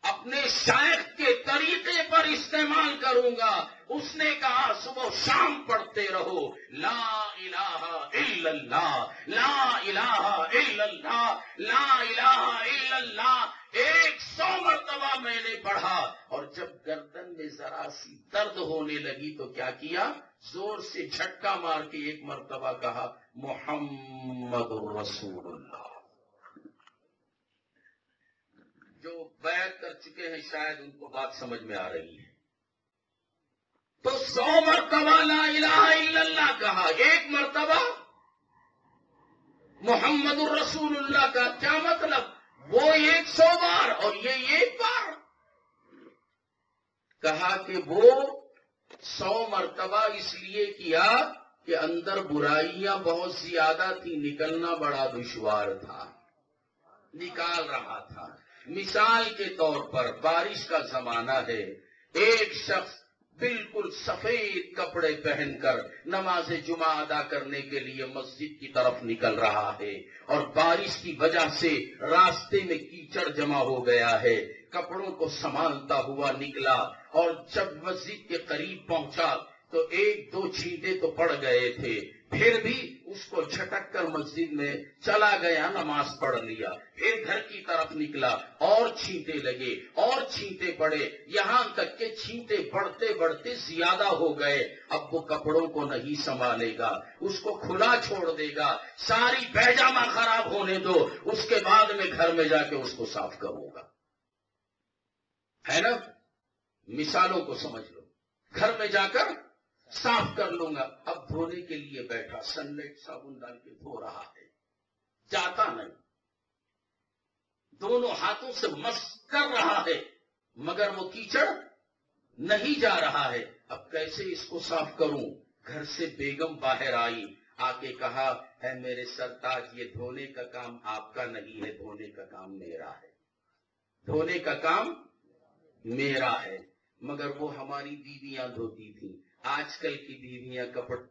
Speaker 1: اپنے شیخ کے طریقے پر استعمال کروں گا۔ اس نے کہا صبح و شام پڑھتے رہو لا الہ الا اللہ، لا الہ الا اللہ، لا الہ الا اللہ، 100 مرتبہ میں نے پڑھا، اور جب گردن میں ذرا سی درد ہونے لگی تو کیا کیا، زور سے جھٹکا مار کے ایک مرتبہ کہا محمد رسول اللہ۔ جو بیعت کر چکے ہیں شاید ان کو بات سمجھ میں آ رہی ہے، تو 100 مرتبہ لا الہ الا اللہ کہا، ایک مرتبہ محمد الرسول اللہ کا، کیا مطلب، وہ 100 بار اور یہ ایک بار، کہا کہ وہ 100 مرتبہ اس لیے کیا کہ اندر برائیاں بہت زیادہ تھی، نکلنا بڑا دشوار تھا، نکال رہا تھا۔ مثال کے طور پر بارش کا زمانہ ہے، ایک شخص بالکل سفید کپڑے پہن کر نماز جمعہ ادا کرنے کے لیے مسجد کی طرف نکل رہا ہے، اور بارش کی وجہ سے راستے میں کیچڑ جمع ہو گیا ہے، کپڑوں کو سنبھالتا ہوا نکلا، اور جب مسجد کے قریب پہنچا تو 1-2 چھینٹے تو پڑ گئے تھے، پھر بھی اس کو جھٹک کر مسجد میں چلا گیا، نماز پڑھ لیا، پھر گھر کی طرف نکلا، اور چھینٹے لگے اور چھینٹے پڑے، یہاں تک کہ چھینٹے بڑھتے بڑھتے زیادہ ہو گئے، اب وہ کپڑوں کو نہیں سنبھالے گا، اس کو کھلا چھوڑ دے گا، ساری پیجامہ خراب ہونے دو، اس کے بعد میں گھر میں جا کے اس کو صاف کروں گا، ہے نا، مثالوں کو سمجھ لو، گھر میں جا کر صاف کر لوں گا، اب دھونے کے لیے بیٹھا، سنلیٹ صابن ڈال کے دھو رہا ہے، جاتا نہیں، دونوں ہاتھوں سے مس کر رہا ہے مگر وہ کیچڑ نہیں جا رہا ہے، اب کیسے اس کو صاف کروں، گھر سے بیگم باہر آئی، آ کے کہا ہے میرے سرتاج یہ دھونے کا کام آپ کا نہیں ہے، دھونے کا کام میرا ہے، دھونے کا کام میرا ہے، مگر وہ ہماری بیویاں دھوتی تھیں، آج کل کی بیویاں کپڑے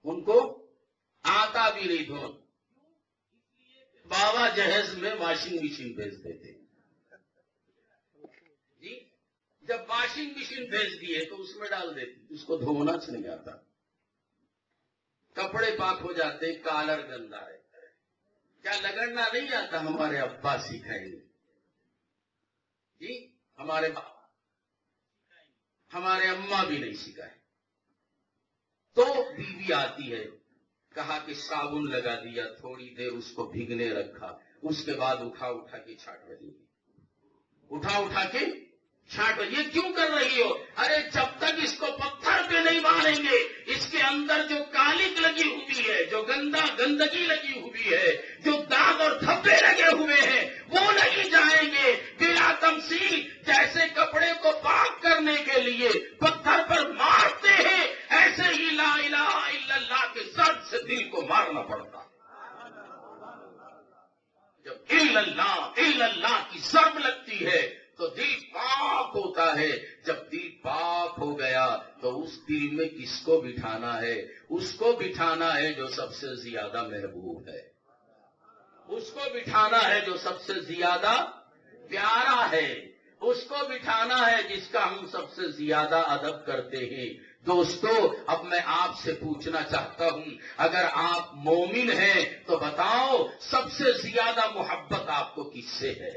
Speaker 1: ان کو آتا بھی نہیں دھو، بابا جہیز میں واشنگ مشین بھیجتے تھے جی، جب واشنگ مشین بھیج دیے تو اس میں ڈال دیتی، اس کو دھونا نہیں آتا، کپڑے پاک ہو جاتے، کالر گندا رہتا ہے، کیا لگڑنا نہیں آتا، ہمارے ابا سکھائیں گے جی، ہمارے اماں بھی نہیں سکھائے، تو بیوی آتی ہے، کہا کہ صابن لگا دیا، تھوڑی دیر اس کو بھیگنے رکھا، اس کے بعد اٹھا کے چھاٹ رہی ہے، اٹھا کے چھاٹ رہی، یہ کیوں کر رہی ہو، ارے جب تک اس کو پتھر پہ نہیں ماریں گے اس کے اندر جو کالک لگی ہوئی ہے، جو گندگی لگی ہوئی ہے، جو داغ اور دھبے لگے ہوئے ہیں وہ نہیں جائیں گے، بلا تمثیل جیسے کپڑے کو پاک کرنے کے لیے پتھر پر مارتے ہیں، ایسے ہی لا الہ الا اللہ کے ضرب سے دل کو مارنا پڑتا، جب الا اللہ کی ضرب لگتی ہے تو دل پاک ہوتا ہے، جب دل پاک ہو گیا تو اس دل میں کس کو بٹھانا ہے، اس کو بٹھانا ہے جو سب سے زیادہ محبوب ہے، اس کو بٹھانا ہے جو سب سے زیادہ پیارا ہے، اس کو بٹھانا ہے جس کا ہم سب سے زیادہ ادب کرتے ہیں۔ دوستو اب میں آپ سے پوچھنا چاہتا ہوں، اگر آپ مومن ہیں تو بتاؤ سب سے زیادہ محبت آپ کو کس سے ہے؟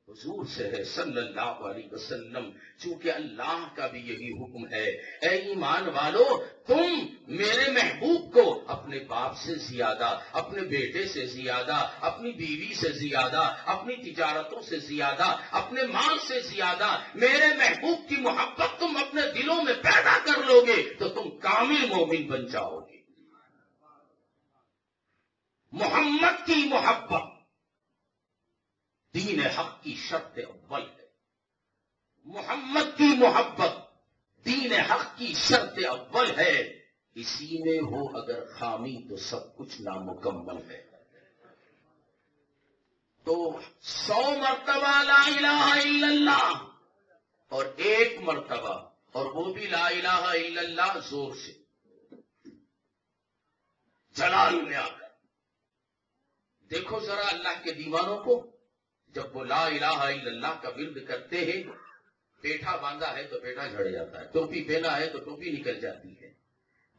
Speaker 1: حضور سے ہے صلی اللہ علیہ وسلم، چونکہ اللہ کا بھی یہی حکم ہے، اے ایمان والو تم میرے محبوب کو اپنے باپ سے زیادہ، اپنے بیٹے سے زیادہ، اپنی بیوی سے زیادہ، اپنی تجارتوں سے زیادہ، اپنے مال سے زیادہ میرے محبوب کی محبت تم اپنے دلوں میں پیدا کر لو گے تو تم کامل مومن بن جاؤ گے۔ محمد کی محبت دین حق کی شرط اول ہے۔ محمد کی محبت دین حق کی شرط اول ہے۔ اسی میں ہو اگر خامی تو سب کچھ نامکمل ہے۔ تو 100 مرتبہ لا الہ الا اللہ اور 1 مرتبہ، اور وہ بھی لا الہ الا اللہ زور سے جلال میں آ کر دیکھو ذرا اللہ کے دیوانوں کو، جب وہ لا الہ الا اللہ کا ورد کرتے ہیں، پیٹھا باندھا ہے تو پیٹھا جھڑ جاتا ہے، ٹوپی پہنا ہے تو ٹوپی نکل جاتی ہے،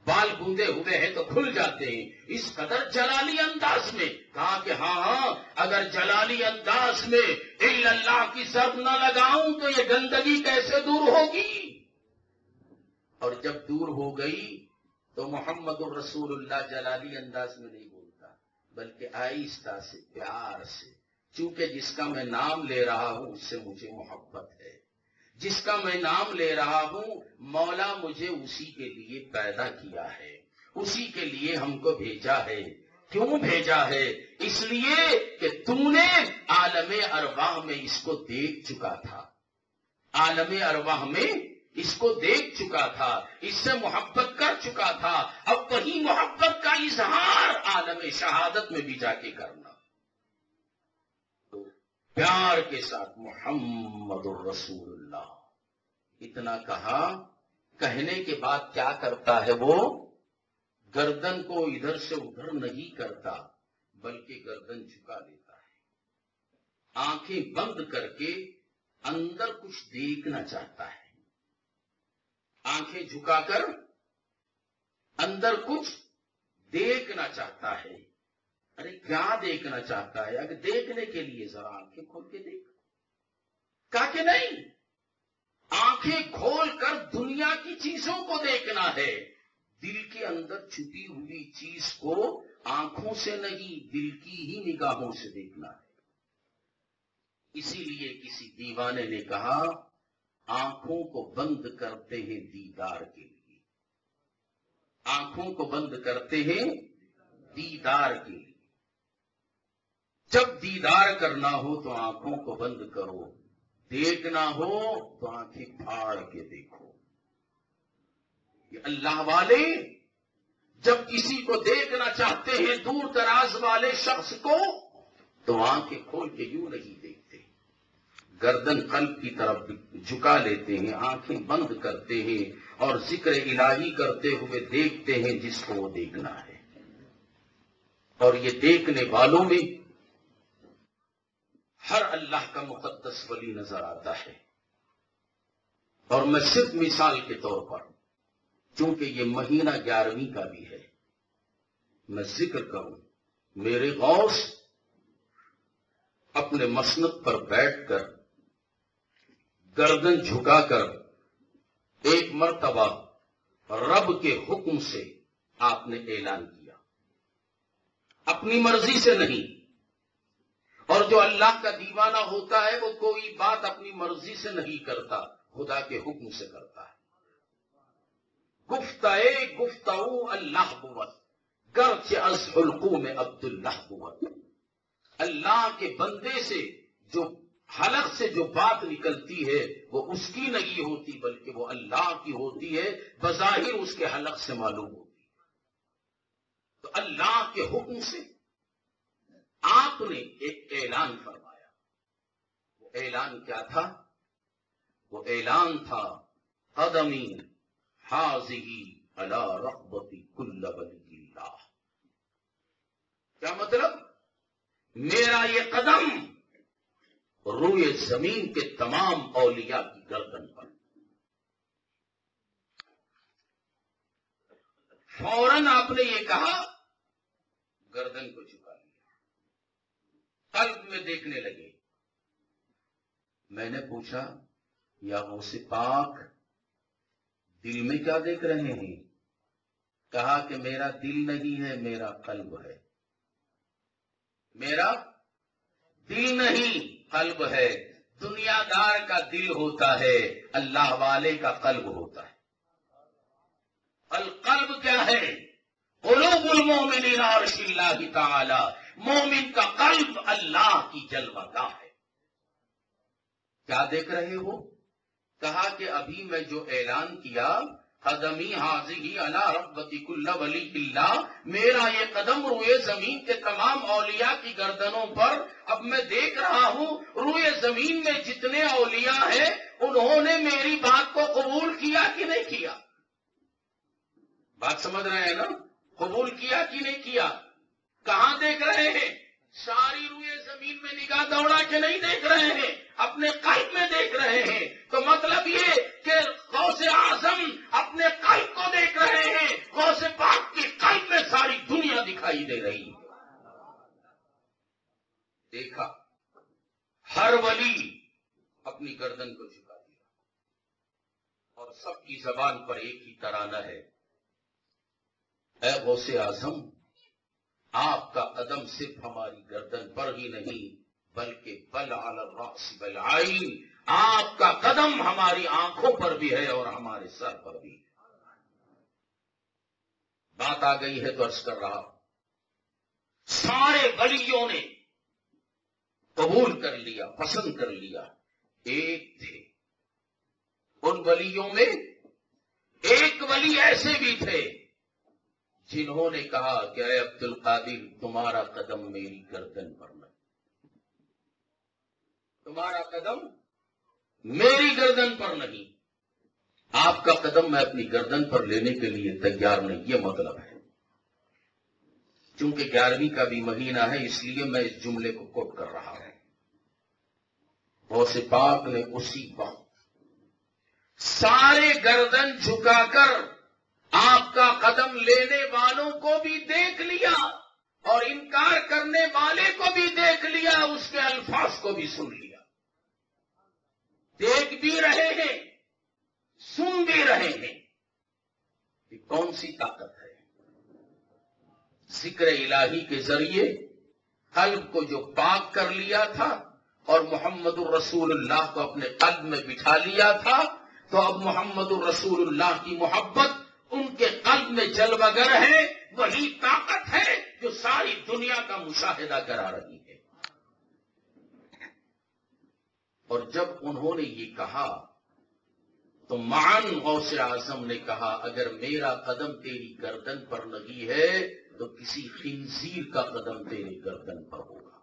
Speaker 1: بال گوندے ہوئے ہیں تو کھل جاتے ہیں، اس قدر جلالی انداز میں کہا کہ ہاں اگر جلالی انداز میں الا اللہ کی ضرب نہ لگاؤں تو یہ گندگی کیسے دور ہوگی؟ اور جب دور ہو گئی تو محمد الرسول اللہ جلالی انداز میں نہیں بولتا بلکہ آہستہ سے، پیار سے، چونکہ جس کا میں نام لے رہا ہوں اس سے مجھے محبت ہے، جس کا میں نام لے رہا ہوں مولا مجھے اسی کے لیے پیدا کیا ہے، اسی کے لیے ہم کو بھیجا ہے۔ کیوں بھیجا ہے؟ اس لیے کہ تو نے عالم ارواح میں اس کو دیکھ چکا تھا، عالم ارواح میں اس کو دیکھ چکا تھا، اس سے محبت کر چکا تھا، اب وہی محبت کا اظہار عالم شہادت میں بھی جا کے کرنا۔ تو پیار کے ساتھ محمد الرسول اللہ اتنا کہا، کہنے کے بعد کیا کرتا ہے وہ؟ گردن کو ادھر سے ادھر نہیں کرتا بلکہ گردن جھکا لیتا ہے، آنکھیں بند کر کے اندر کچھ دیکھنا چاہتا ہے، آنکھیں جھکا کر اندر کچھ دیکھنا چاہتا ہے۔ ارے کیا دیکھنا چاہتا ہے؟ اگر دیکھنے کے لیے ذرا آنکھیں کھول کے دیکھ، کہا کہ نہیں، آنکھیں کھول کر دنیا کی چیزوں کو دیکھنا ہے، دل کے اندر چھپی ہوئی چیز کو آنکھوں سے نہیں دل کی ہی نگاہوں سے دیکھنا ہے۔ اسی لیے کسی دیوانے نے کہا آنکھوں کو بند کرتے ہیں دیدار کے لیے، آنکھوں کو بند کرتے ہیں دیدار کے لیے، جب دیدار کرنا ہو تو آنکھوں کو بند کرو، دیکھنا ہو تو آنکھیں پھاڑ کے دیکھو۔ یہ اللہ والے جب کسی کو دیکھنا چاہتے ہیں دور دراز والے شخص کو تو آنکھیں کھول کے یوں نہیں دیکھتے، گردن قلب کی طرف جھکا لیتے ہیں، آنکھیں بند کرتے ہیں اور ذکر الہی کرتے ہوئے دیکھتے ہیں جس کو وہ دیکھنا ہے۔ اور یہ دیکھنے والوں میں ہر اللہ کا مقدس ولی نظر آتا ہے۔ اور میں صرف مثال کے طور پر، چونکہ یہ مہینہ 11ویں کا بھی ہے، میں ذکر کروں، میرے غوث اپنے مسند پر بیٹھ کر گردن جھکا کر ایک مرتبہ رب کے حکم سے آپ نے اعلان کیا، اپنی مرضی سے نہیں۔ اور جو اللہ کا دیوانہ ہوتا ہے وہ کوئی بات اپنی مرضی سے نہیں کرتا، خدا کے حکم سے کرتا ہے۔ گفتگو اللہ بود گرچہ از حلقوم عبداللہ بود، اللہ کے بندے سے جو حلق سے جو بات نکلتی ہے وہ اس کی نہیں ہوتی بلکہ وہ اللہ کی ہوتی ہے، بظاہر اس کے حلق سے معلوم ہوتی ہے۔ تو اللہ کے حکم سے آپ نے ایک اعلان فرمایا، وہ اعلان کیا تھا؟ وہ اعلان تھا قدمی حاذی علی رغبتی کل ولی اللہ۔ کیا مطلب؟ میرا یہ قدم روئے زمین کے تمام اولیاء کی گردن پر۔ فوراً آپ نے یہ کہا، گردن کو جھکا لیا، قلب میں دیکھنے لگے۔ میں نے پوچھا یا غوث پاک دل میں کیا دیکھ رہے ہیں؟ کہا کہ میرا دل نہیں ہے، میرا قلب ہے. میرا دل نہیں، قلب ہے. دنیا دار کا دل ہوتا ہے، اللہ والے کا قلب ہوتا ہے. القلب کیا ہے؟ قلوب المومنین عرش اللہ تعالی. مومن کا قلب اللہ کی جلوہ گاہ ہے. کیا دیکھ رہے ہو؟ کہا کہ ابھی میں جو اعلان کیا، قدمی حاضی علی ربتی کل ولی اللہ، میرا یہ قدم روئے زمین کے تمام اولیاء کی گردنوں پر. اب میں دیکھ رہا ہوں روئے زمین میں جتنے اولیاء ہیں انہوں نے میری بات کو قبول کیا کہ نہیں کیا؟ بات سمجھ رہے ہیں نا؟ قبول کیا کہ نہیں کیا؟ کہاں دیکھ رہے ہیں؟ ساری روئے زمین میں نگاہ دوڑا کے نہیں دیکھ رہے ہیں، اپنے قلب میں دیکھ رہے ہیں. تو مطلب یہ کہ غوث اعظم اپنے قلب کو دیکھ رہے ہیں، غوث پاک کی قلب میں ساری دنیا دکھائی دے رہی. دیکھا ہر ولی اپنی گردن کو جھکا دیا اور سب کی زبان پر ایک ہی ترانہ ہے، اے غوث اعظم، آپ کا قدم صرف ہماری گردن پر ہی نہیں بلکہ بل علی الراس والعین، آپ کا قدم ہماری آنکھوں پر بھی ہے اور ہمارے سر پر بھی. بات آ گئی ہے تو عرض کر رہا، سارے ولیوں نے قبول کر لیا، پسند کر لیا. ایک تھے ان ولیوں میں، ایک ولی ایسے بھی تھے جنہوں نے کہا کہ اے عبد القادر، تمہارا قدم میری گردن پر نہیں، تمہارا قدم میری گردن پر نہیں، آپ کا قدم میں اپنی گردن پر لینے کے لیے تیار نہیں. یہ مطلب ہے. چونکہ 11ویں کا بھی مہینہ ہے اس لیے میں اس جملے کو کوٹ کر رہا ہوں. غوث پاک نے اسی وقت سارے گردن جھکا کر آپ کا قدم لینے والوں کو بھی دیکھ لیا اور انکار کرنے والے کو بھی دیکھ لیا، اس کے الفاظ کو بھی سن لیا. دیکھ بھی رہے ہیں، سن بھی رہے ہیں. یہ کون سی طاقت ہے؟ ذکر الہی کے ذریعے قلب کو جو پاک کر لیا تھا اور محمد الرسول اللہ کو اپنے قلب میں بٹھا لیا تھا، تو اب محمد الرسول اللہ کی محبت ان کے قلب میں جلوہ گر ہے. وہی طاقت ہے جو ساری دنیا کا مشاہدہ کرا رہی ہے. اور جب انہوں نے یہ کہا تو معاً غوث اعظم نے کہا، اگر میرا قدم تیری گردن پر نہیں ہے تو کسی خنزیر کا قدم تیری گردن پر ہوگا.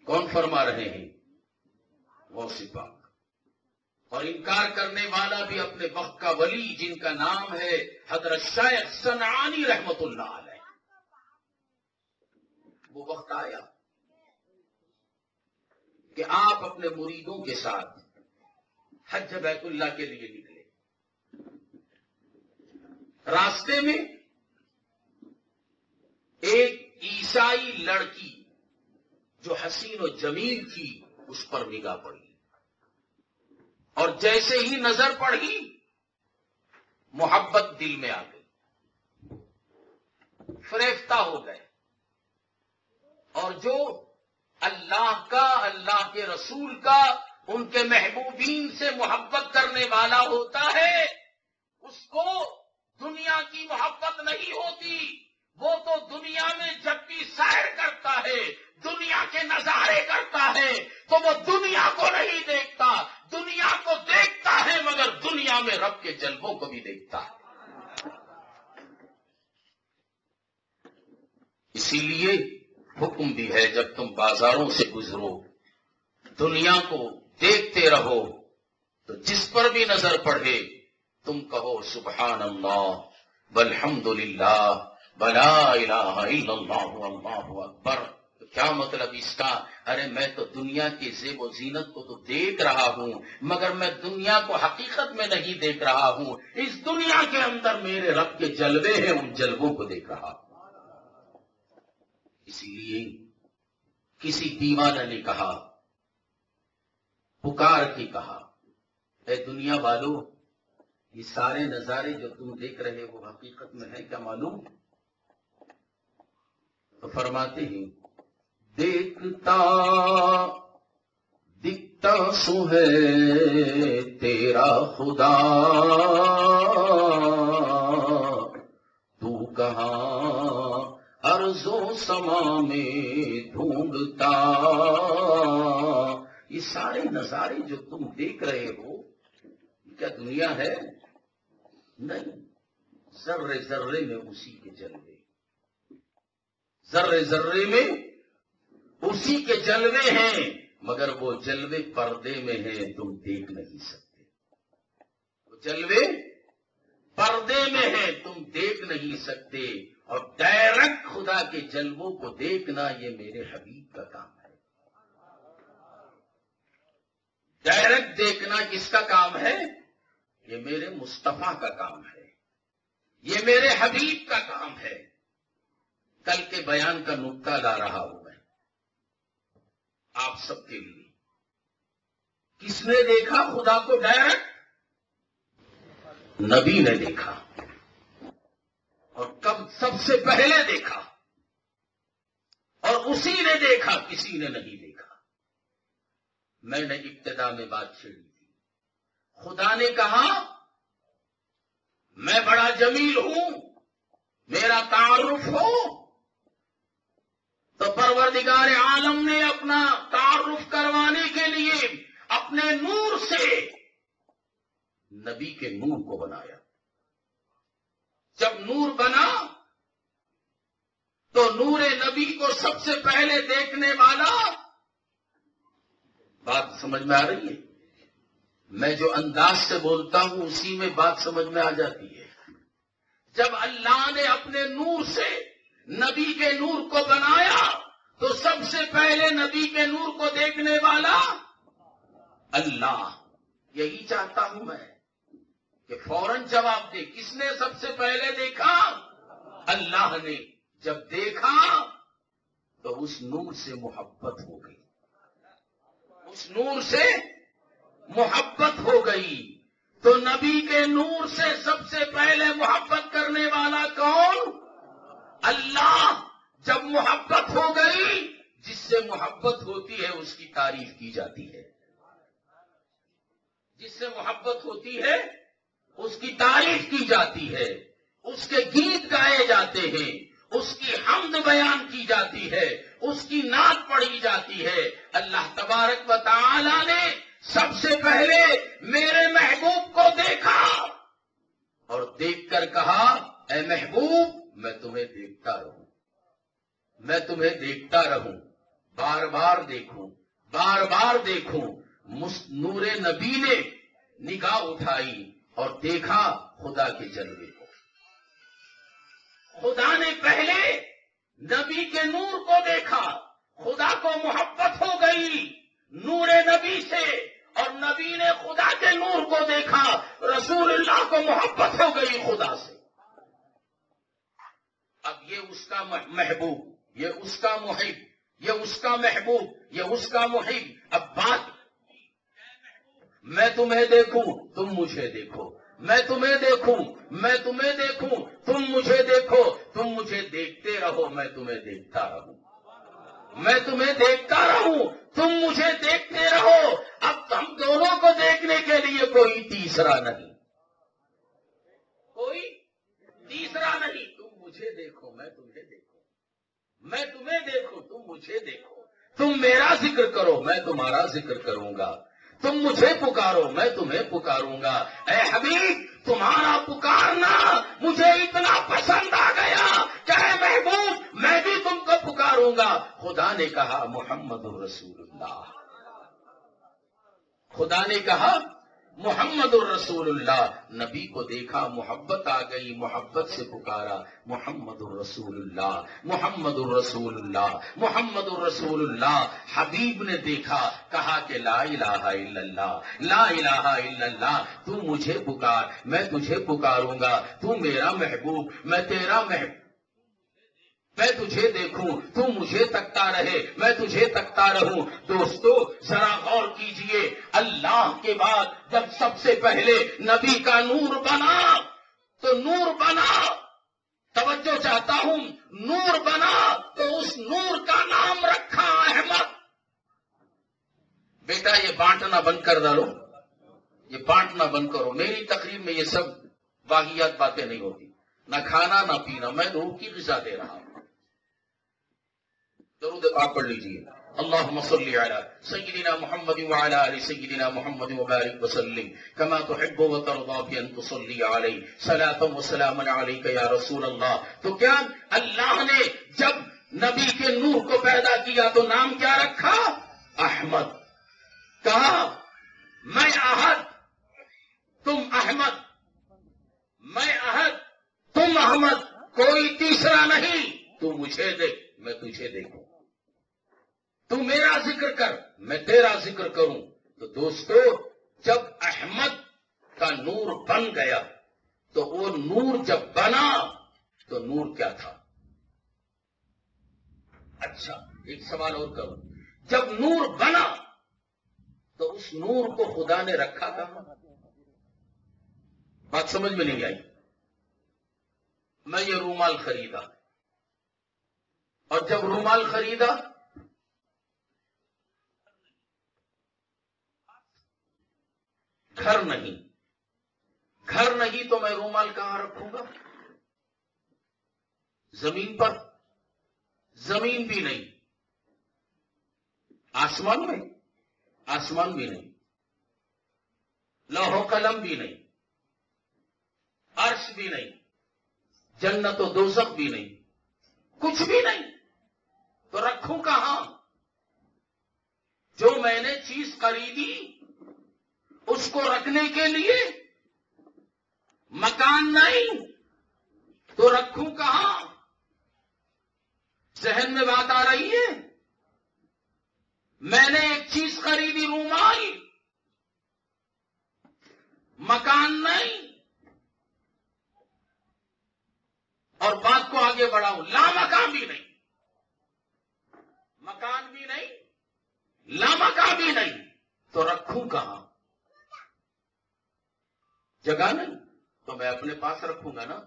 Speaker 1: کون فرما رہے ہیں؟ غوث پاک. اور انکار کرنے والا بھی اپنے وقت کا ولی جن کا نام ہے حضرت شیخ صنعانی رحمت اللہ علیہ. وہ وقت آیا کہ آپ اپنے مریدوں کے ساتھ حج بیت اللہ کے لیے نکلے. راستے میں ایک عیسائی لڑکی جو حسین و جمیل تھی اس پر نگاہ پڑی، اور جیسے ہی نظر پڑی محبت دل میں آ گئی، فریفتہ ہو گئے. اور جو اللہ کا، اللہ کے رسول کا، ان کے محبوبین سے محبت کرنے والا ہوتا ہے اس کو دنیا کی محبت نہیں ہوتی. وہ تو دنیا میں جب بھی سیر کرتا ہے، دنیا کے نظارے کرتا ہے تو وہ دنیا کو نہیں دیکھتا، دنیا کو دیکھتا ہے مگر دنیا میں رب کے جلووں کو بھی دیکھتا ہے. اسی لیے حکم بھی ہے جب تم بازاروں سے گزرو دنیا کو دیکھتے رہو تو جس پر بھی نظر پڑے تم کہو سبحان اللہ والحمد للہ ولا الہ الا اللہ واللہ اکبر. تو کیا مطلب اس کا؟ ارے میں تو دنیا کی زیب و زینت کو تو دیکھ رہا ہوں مگر میں دنیا کو حقیقت میں نہیں دیکھ رہا ہوں. اس دنیا کے اندر میرے رب کے جلوے ہیں، ان جلووں کو دیکھ رہا ہوں. اسی لیے کسی دیوانہ نے کہا، پکار کے کہا، اے دنیا والو، یہ سارے نظارے جو تم دیکھ رہے ہو حقیقت میں ہے کیا معلوم؟ تو فرماتے ہیں دیکھتا دکھتا سو ہے تیرا خدا، تو کہاں ارض و سما میں ڈھونڈتا۔ یہ سارے نظارے جو تم دیکھ رہے ہو کیا دنیا ہے؟ نہیں، ذرے ذرے میں اسی کے جلوے، ذرے ذرے میں اسی کے جلوے ہیں، مگر وہ جلوے پردے میں ہیں، تم دیکھ نہیں سکتے۔ وہ جلوے پردے میں ہیں، تم دیکھ نہیں سکتے، اور ڈائریکٹ خدا کے جلووں کو دیکھنا یہ میرے حبیب کا کام ہے۔ ڈائریکٹ دیکھنا کس کا کام ہے؟ یہ میرے مصطفیٰ کا کام ہے، یہ میرے حبیب کا کام ہے۔ کل کے بیان کا نقطہ لا رہا ہوں میں آپ سب کے لیے۔ کس نے دیکھا خدا کو ڈائریکٹ؟ نبی نے دیکھا، اور کب سب سے پہلے دیکھا، اور اسی نے دیکھا، کسی نے نہیں دیکھا۔ میں نے ابتدا میں بات چھیڑی تھی، خدا نے کہا میں بڑا جمیل ہوں، میرا تعارف ہو، تو پروردگار عالم نے اپنا تعارف کروانے کے لیے اپنے نور سے نبی کے نور کو بنایا۔ جب نور بنا تو نور نبی کو سب سے پہلے دیکھنے والا، بات سمجھ میں آ رہی ہے؟ میں جو انداز سے بولتا ہوں اسی میں بات سمجھ میں آ جاتی ہے۔ جب اللہ نے اپنے نور سے نبی کے نور کو بنایا تو سب سے پہلے نبی کے نور کو دیکھنے والا اللہ۔ یہی چاہتا ہوں میں کہ فوراً جواب دے، کس نے سب سے پہلے دیکھا؟ اللہ نے۔ جب دیکھا تو اس نور سے محبت ہو گئی، اس نور سے محبت ہو گئی۔ تو نبی کے نور سے سب سے پہلے محبت کرنے والا کون؟ اللہ۔ جب محبت ہو گئی، جس سے محبت ہوتی ہے اس کی تعریف کی جاتی ہے، جس سے محبت ہوتی ہے اس کی تعریف کی جاتی ہے، اس کے گیت گائے جاتے ہیں، اس کی حمد بیان کی جاتی ہے، اس کی نعت پڑھی جاتی ہے۔ اللہ تبارک و تعالی نے سب سے پہلے میرے محبوب کو دیکھا اور دیکھ کر کہا اے محبوب میں تمہیں دیکھتا رہوں، میں تمہیں دیکھتا رہوں، بار بار دیکھوں، بار بار دیکھوں۔ نور نبی نے نگاہ اٹھائی اور دیکھا خدا کے جلوے کو۔ خدا نے پہلے نبی کے نور کو دیکھا، خدا کو محبت ہو گئی نور نبی سے، اور نبی نے خدا کے نور کو دیکھا، رسول اللہ کو محبت ہو گئی خدا سے۔ اب یہ اس کا محبوب، یہ اس کا محب، یہ اس کا محبوب، یہ اس کا محب۔ اب بات میں تمہیں دیکھوں تم مجھے دیکھو، میں تمہیں دیکھوں میں تمہیں دیکھوں تم مجھے دیکھو، تم مجھے دیکھتے رہو میں تمہیں دیکھتا رہوں، میں تمہیں دیکھتا رہوں تم مجھے دیکھتے رہو۔ اب ہم دونوں کو دیکھنے کے لیے کوئی تیسرا نہیں، کوئی تیسرا نہیں۔ تم مجھے دیکھو میں تمہیں دیکھوں، میں تمہیں دیکھوں تم مجھے دیکھو، تم میرا ذکر کرو میں تمہارا ذکر کروں گا، تم مجھے پکارو میں تمہیں پکاروں گا۔ اے حبیب تمہارا پکارنا مجھے اتنا پسند آ گیا کہ اے محبوب میں بھی تم کو پکاروں گا۔ خدا نے کہا محمد الرسول اللہ، خدا نے کہا محمد الرسول اللہ۔ نبی کو دیکھا محبت آ گئی، محبت سے پکارا محمد الرسول اللہ، محمد الرسول اللہ، محمد الرسول اللہ۔ حبیب نے دیکھا، کہا کہ لا الہ الا اللہ، لا الہ الا اللہ۔ تو مجھے پکار میں تجھے پکاروں گا، تو میرا محبوب میں تیرا محبوب۔ میں تجھے دیکھوں، تو مجھے تکتا رہے، میں تجھے تکتا رہوں۔ دوستو ذرا غور کیجئے، اللہ کے بعد جب سب سے پہلے نبی کا نور بنا تو نور بنا، توجہ چاہتا ہوں، نور بنا تو اس نور کا نام رکھا احمد۔ بیٹا یہ بانٹنا بند کر ڈالو، یہ بانٹنا بند کرو۔ میری تقریر میں یہ سب واقعات باتیں نہیں ہوتی، نہ کھانا نہ پینا، میں روح کی غذا دے رہا ہوں۔ درود پاک پڑھ لیجیے، اللہم صلی علی سیدنا محمد وعلی آل سیدنا محمد وبارک وسلم کما تحب وترضى بأن تصلی علی صلاۃ وسلام علیک یا رسول اللہ۔ تو کیا اللہ نے جب نبی کے نور کو پیدا کیا تو نام کیا رکھا؟ احمد۔ کہا میں احد تم احمد، میں احد تم احمد، کوئی تیسرا نہیں، تو مجھے دیکھ میں تجھے دیکھوں، تو میرا ذکر کر میں تیرا ذکر کروں۔ تو دوستو جب احمد کا نور بن گیا تو وہ نور جب بنا تو نور کیا تھا؟ اچھا ایک سوال اور کروں، جب نور بنا تو اس نور کو خدا نے رکھا تھا؟ بات سمجھ میں نہیں آئی؟ میں یہ رومال خریدا اور جب رومال خریدا گھر نہیں، گھر نہیں تو میں رومال کہاں رکھوں گا؟ زمین پر؟ زمین بھی نہیں، آسمان میں؟ آسمان بھی نہیں، لوح و قلم بھی نہیں، عرش بھی نہیں، جنت و دوزخ بھی نہیں، کچھ بھی نہیں، تو رکھوں کہاں؟ جو میں نے چیز خریدی اس کو رکھنے کے لیے مکان نہیں تو رکھوں کہاں؟ ذہن میں بات آ رہی ہے؟ میں نے ایک چیز خریدی رومال، مکان نہیں، اور بات کو آگے بڑھاؤں، لا مکان بھی نہیں، مکان بھی نہیں، لا مکان بھی نہیں، تو رکھوں کہاں؟ جگہ نہیں تو میں اپنے پاس رکھوں گا نا۔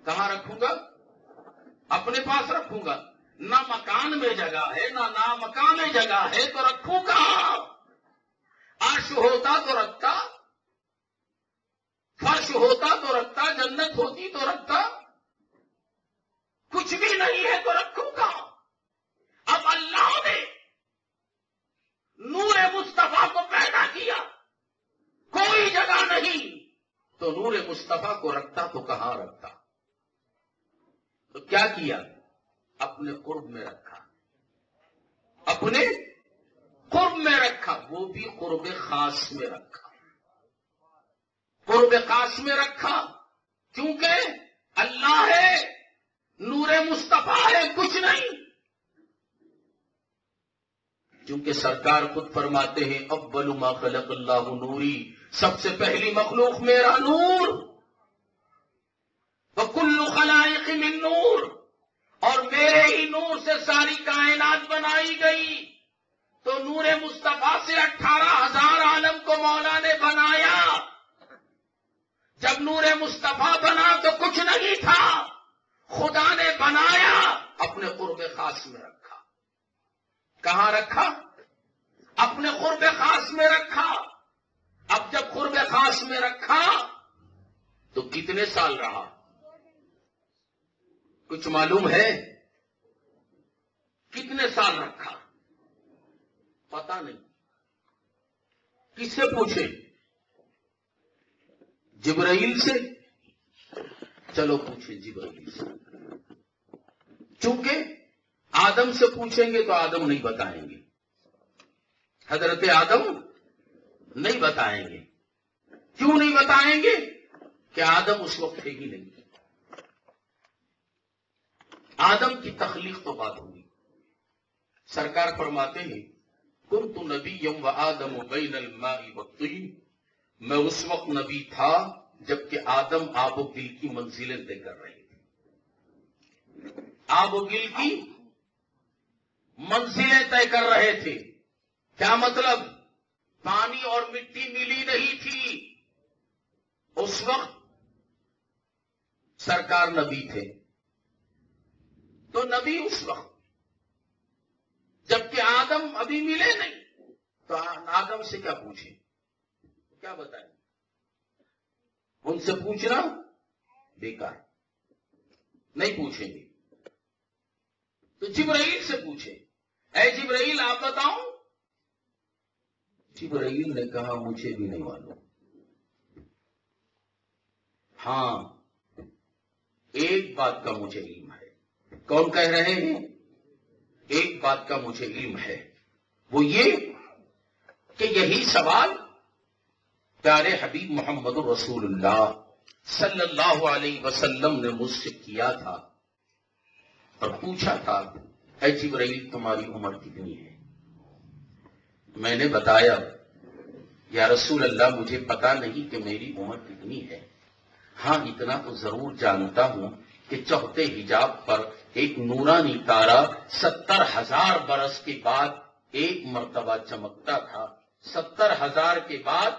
Speaker 1: کہاں رکھوں گا؟ اپنے پاس رکھوں گا۔ نہ مکان میں جگہ ہے نہ مکان میں جگہ ہے تو رکھوں کہاں؟ عرش ہوتا تو رکھتا، فرش ہوتا تو رکھتا، جنت ہوتی تو رکھتا، کچھ بھی نہیں ہے تو رکھوں کہاں؟ اب اللہ نے نور مصطفیٰ کو پیدا کیا، کوئی جگہ نہیں، تو نور مصطفیٰ کو رکھتا تو کہاں رکھتا؟ تو کیا کیا؟ اپنے قرب میں رکھا، اپنے قرب میں رکھا، وہ بھی قرب خاص میں رکھا، قرب خاص میں رکھا، کیونکہ اللہ ہے، نور مصطفیٰ ہے، کچھ نہیں۔ کیونکہ سرکار خود فرماتے ہیں اول ما خلق اللہ نوری، سب سے پہلی مخلوق میرا نور، وکل خلائق من نور، اور میرے ہی نور سے ساری کائنات بنائی گئی۔ تو نور مصطفیٰ سے 18,000 عالم کو مولا نے بنایا۔ جب نور مصطفیٰ بنا تو کچھ نہیں تھا، خدا نے بنایا، اپنے قرب خاص میں رکھا۔ کہاں رکھا؟ اپنے قرب خاص میں رکھا۔ اب جب قرب خاص میں رکھا تو کتنے سال رہا؟ کچھ معلوم ہے؟ کتنے سال رکھا؟ پتہ نہیں۔ کس سے پوچھے؟ جبرائیل سے؟ چلو پوچھیں جبرائیل سے، چونکہ آدم سے پوچھیں گے تو آدم نہیں بتائیں گے، حضرت آدم نہیں بتائیں گے۔ کیوں نہیں بتائیں گے؟ کہ آدم اس وقت تھے ہی نہیں۔ آدم کی تخلیق تو بات ہوگی۔ سرکار فرماتے ہیں کنت نبیا و آدم بین الماء والطین، میں اس وقت نبی تھا جبکہ آدم آب و گل کی منزلیں طے کر رہے تھے۔ آب و گل کی منزلیں طے کر رہے تھے. کیا مطلب؟ پانی اور مٹی ملی نہیں تھی. اس وقت سرکار نبی تھے. تو نبی اس وقت، جبکہ آدم ابھی ملے نہیں، تو آدم سے کیا پوچھیں؟ کیا بتائیں؟ ان سے پوچھنا بیکار، نہیں پوچھیں گے. تو جبرائیل سے پوچھے، اے جبرائیل آپ بتاؤ. جبرائیل نے کہا مجھے بھی نہیں معلوم. ہاں ایک بات کا مجھے علم ہے. کون کہہ رہے ہیں؟ ایک بات کا مجھے علم ہے، وہ یہ کہ یہی سوال پیارے حبیب محمد رسول اللہ صلی اللہ علیہ وسلم نے مجھ سے کیا تھا اور پوچھا تھا، اے جبرائیل تمہاری عمر کتنی ہے؟ میں نے بتایا، یا رسول اللہ مجھے پتا نہیں کہ میری عمر کتنی ہے. ہاں اتنا تو ضرور جانتا ہوں کہ چوتھے حجاب پر ایک نورانی تارا 70,000 برس کے بعد ایک مرتبہ چمکتا تھا. 70,000 کے بعد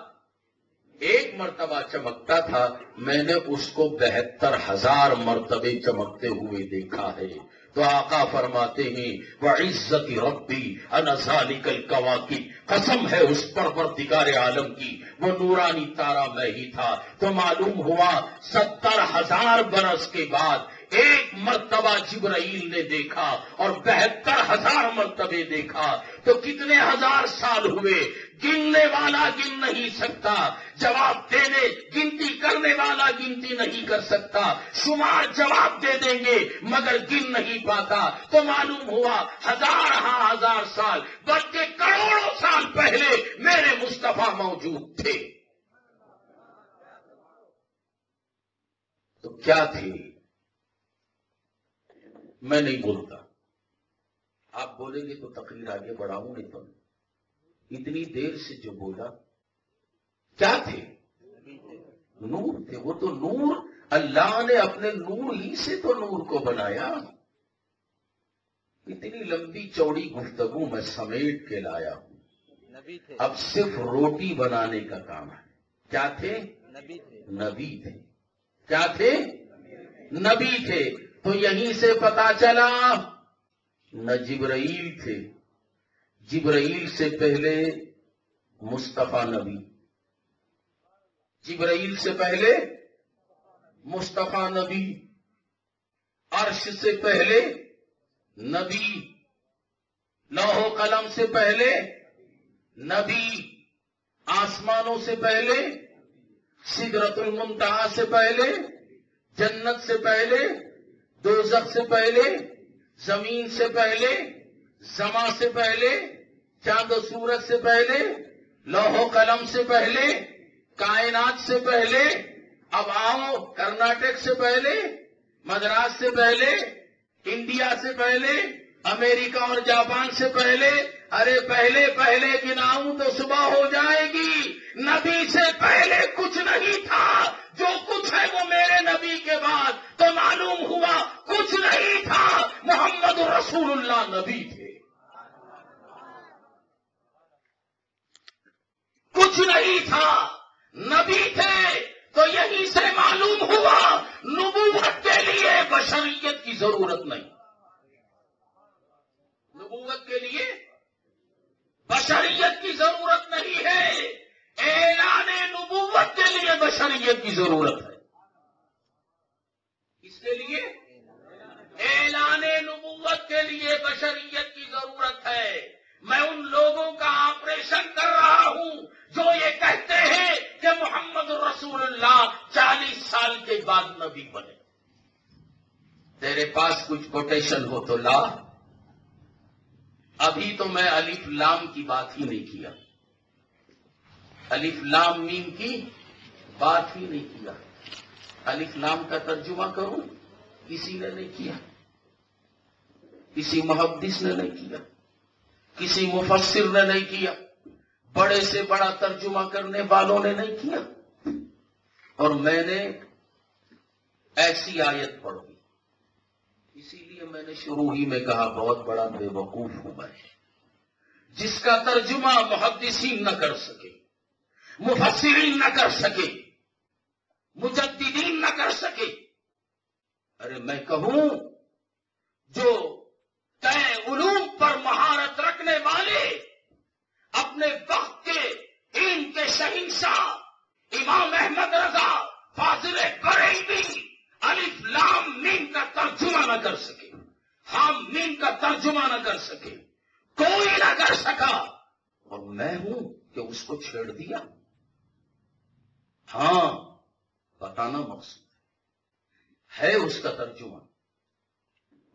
Speaker 1: ایک مرتبہ چمکتا تھا. میں نے اس کو 72,000 مرتبے چمکتے ہوئے دیکھا ہے. تو آقا فرماتے ہیں وعزت ربی انا ذالک الکواکب، قسم ہے اس پروردگار عالم کی وہ نورانی تارا میں ہی تھا. تو معلوم ہوا 70,000 برس کے بعد ایک مرتبہ جبرائیل نے دیکھا اور 72,000 مرتبے دیکھا. تو کتنے ہزار سال ہوئے؟ گننے والا گن نہیں سکتا، جواب دینے گنتی کرنے والا گنتی نہیں کر سکتا. شمار جواب دے دیں گے مگر گن نہیں پاتا. تو معلوم ہوا ہزار سال بلکہ کروڑوں سال پہلے میرے مصطفیٰ موجود تھے. تو کیا تھے؟ میں نہیں بولتا، آپ بولیں گے تو تقریر آگے بڑھاؤں گے. تو اتنی دیر سے جو بولا کیا تھے؟ نور تھے. وہ تو نور اللہ نے اپنے نور ہی سے تو نور کو بنایا. اتنی لمبی چوڑی گفتگو میں سمیٹ کے لایا ہوں. اب صرف روٹی بنانے کا کام ہے. کیا تھے؟ نبی تھے. کیا تھے؟ نبی تھے. تو یہیں سے پتا چلا نہ جبرائیل تھے. جبرائیل سے پہلے مصطفیٰ نبی، جبرائیل سے پہلے مصطفیٰ نبی، عرش سے پہلے نبی، لوح و قلم سے پہلے نبی، آسمانوں سے پہلے، سدرۃ المنتہا سے پہلے، جنت سے پہلے، دوزخ سے پہلے، زمین سے پہلے، سما سے پہلے، چاند و سورج سے پہلے، لوح و قلم سے پہلے، کائنات سے پہلے. اب آؤ کرناٹک سے پہلے، مدراس سے پہلے، انڈیا سے پہلے، امریکہ اور جاپان سے پہلے. ارے پہلے پہلے گناؤں تو صبح ہو جائے گی. نبی سے پہلے کچھ نہیں تھا، جو کچھ ہے وہ میرے نبی کے بعد. تو معلوم ہوا کچھ نہیں تھا، محمد رسول اللہ نبی تھے. کچھ نہیں تھا، نبی تھے. تو یہیں سے معلوم ہوا نبوت کے لیے بشریت کی ضرورت نہیں. نبوت کے لیے بشریت کی ضرورت نہیں ہے، اعلان نبوت کے لیے بشریت کی ضرورت ہے. اس کے لیے اعلان نبوت کے لیے بشریت کی ضرورت ہے. میں ان لوگوں کا آپریشن کر رہا ہوں جو یہ کہتے ہیں کہ محمد رسول اللہ 40 سال کے بعد نبی بنے. تیرے پاس کچھ کوٹیشن ہو تو لا. ابھی تو میں الف لام کی بات ہی نہیں کیا، الف لام میم کی بات ہی نہیں کیا. الف لام کا ترجمہ کروں، کسی نے نہیں کیا، کسی محدث نے نہیں کیا، کسی مفسر نے نہیں کیا، بڑے سے بڑا ترجمہ کرنے والوں نے نہیں کیا. اور میں نے ایسی آیت پڑھی، اسی لیے میں نے شروع ہی میں کہا بہت بڑا بے وقوف ہوں میں، جس کا ترجمہ محدثین نہ کر سکے، مفسرین نہ کر سکے، مجددین نہ کر سکے۔ ارے میں کہوں جو طے علوم پر مہارت رکھنے والے اپنے وقت کے ان کے شہنشاہ امام احمد رضا فاضل بریلوی الف لام میم کا ترجمہ نہ کر سکے، حام میم کا ترجمہ نہ کر سکے، کوئی نہ کر سکا، اور میں ہوں کہ اس کو چھیڑ دیا۔ ہاں، بتانا مقصود ہے اس کا ترجمہ،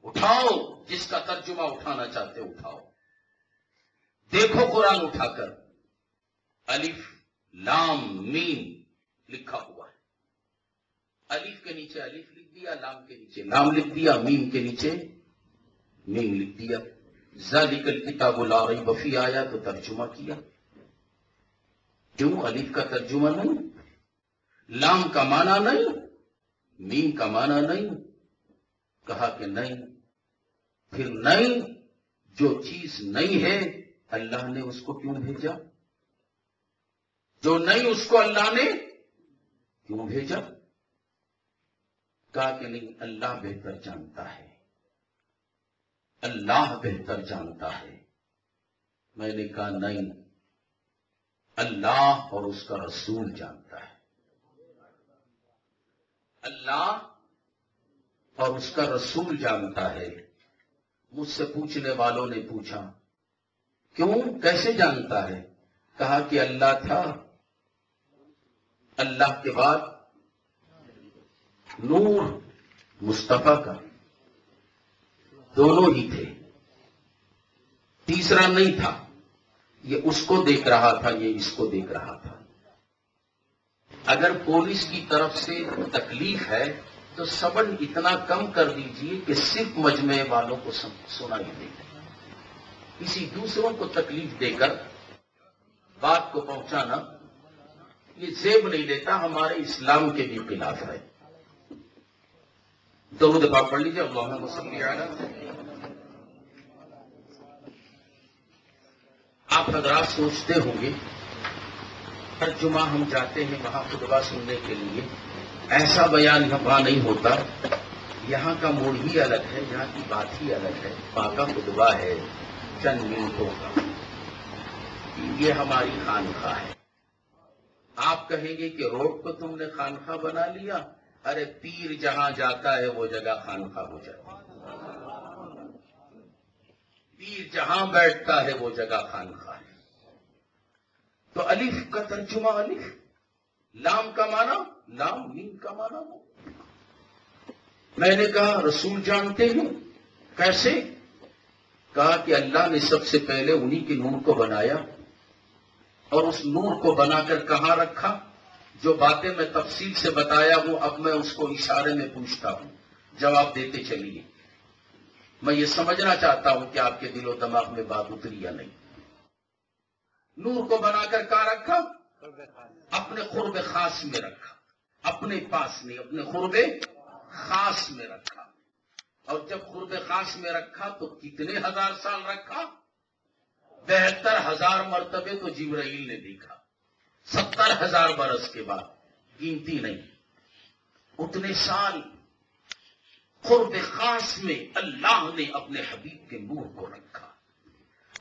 Speaker 1: اٹھاؤ جس کا ترجمہ اٹھانا چاہتے اٹھاؤ، دیکھو قرآن اٹھا کر الف لام میم لکھا ہوا ہے، الف کے نیچے الف لکھ دیا، لام کے نیچے لام لکھ دیا، میم کے نیچے میم لکھ دیا، ذالک الکتاب لا ریب فیہ آیا تو ترجمہ کیا۔ کیوں الف کا ترجمہ نہیں، لام کا معنی نہیں، میم کا معنی نہیں؟ کہا کہ نہیں، پھر نہیں، جو چیز نہیں ہے اللہ نے اس کو کیوں بھیجا؟ جو نہیں اس کو اللہ نے کیوں بھیجا؟ کہا کہ نہیں، اللہ بہتر جانتا ہے، اللہ بہتر جانتا ہے۔ میں نے کہا نہیں، اللہ اور اس کا رسول جانتا ہے، اللہ اور اس کا رسول جانتا ہے۔ مجھ سے پوچھنے والوں نے پوچھا کیوں، کیسے جانتا ہے؟ کہا کہ اللہ تھا، اللہ کے بعد نور مصطفیٰ کا، دونوں ہی تھے، تیسرا نہیں تھا۔ یہ اس کو دیکھ رہا تھا، یہ اس کو دیکھ رہا تھا۔ اگر پولیس کی طرف سے تکلیف ہے تو سبن اتنا کم کر دیجئے کہ صرف مجمع والوں کو سنائی دے، کسی دوسروں کو تکلیف دے کر بات کو پہنچانا یہ زیب نہیں دیتا، ہمارے اسلام کے بھی خلاف ہے۔ درود پاک پڑھ لیجیے، اللہم صلی علی۔ آپ حضرات سوچتے ہوں گے ہر جمعہ ہم جاتے ہیں وہاں خطبہ سننے کے لیے، ایسا بیان وہاں نہیں ہوتا، یہاں کا موڈ ہی الگ ہے، یہاں کی بات ہی الگ ہے، وہاں کا خطبہ ہے چند منٹوں کا، یہ ہماری خانقاہ ہے۔ آپ کہیں گے کہ روڈ کو تم نے خانقاہ بنا لیا، ارے پیر جہاں جاتا ہے وہ جگہ خانقاہ ہو جاتی ہے، پیر جہاں بیٹھتا ہے وہ جگہ خانقاہ ہے۔ تو الف کا ترجمہ الف، لام کا معنی لام، میم کا معنی وہ۔ میں نے کہا رسول جانتے ہیں کیسے؟ کہا کہ اللہ نے سب سے پہلے انہی کے نور کو بنایا، اور اس نور کو بنا کر کہاں رکھا؟ جو باتیں میں تفصیل سے بتایا ہوں اب میں اس کو اشارے میں پوچھتا ہوں، جواب دیتے چلیے۔ میں یہ سمجھنا چاہتا ہوں کہ آپ کے دل و دماغ میں بات اتری یا نہیں۔ نور کو بنا کر کہاں رکھا؟ اپنے قرب خاص میں رکھا، اپنے پاس نہیں، اپنے قرب خاص میں رکھا۔ اور جب قرب خاص میں رکھا تو کتنے ہزار سال رکھا؟ 72,000 مرتبے تو جبرائیل نے دیکھا، 70,000 برس کے بعد، گنتی نہیں، اتنے سال قرب خاص میں اللہ نے اپنے حبیب کے نور کو رکھا۔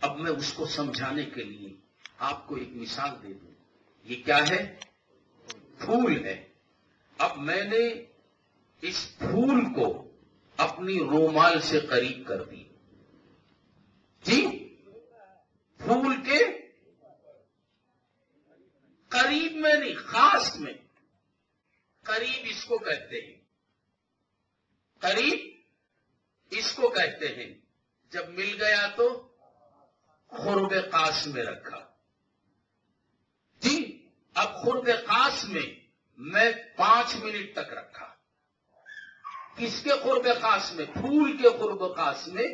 Speaker 1: اب میں اس کو سمجھانے کے لیے آپ کو ایک مثال دے دوں۔ یہ کیا ہے؟ پھول ہے۔ اب میں نے اس پھول کو اپنی رومال سے قریب کر دی، جی، پھول کے قریب میں نہیں، خاص میں، قریب اس کو کہتے ہیں، قریب اس کو کہتے ہیں۔ جب مل گیا تو قرب خاص میں رکھا، جی۔ اب قرب خاص میں 5 منٹ تک رکھا۔ کس کے قرب خاص میں؟ پھول کے قرب خاص میں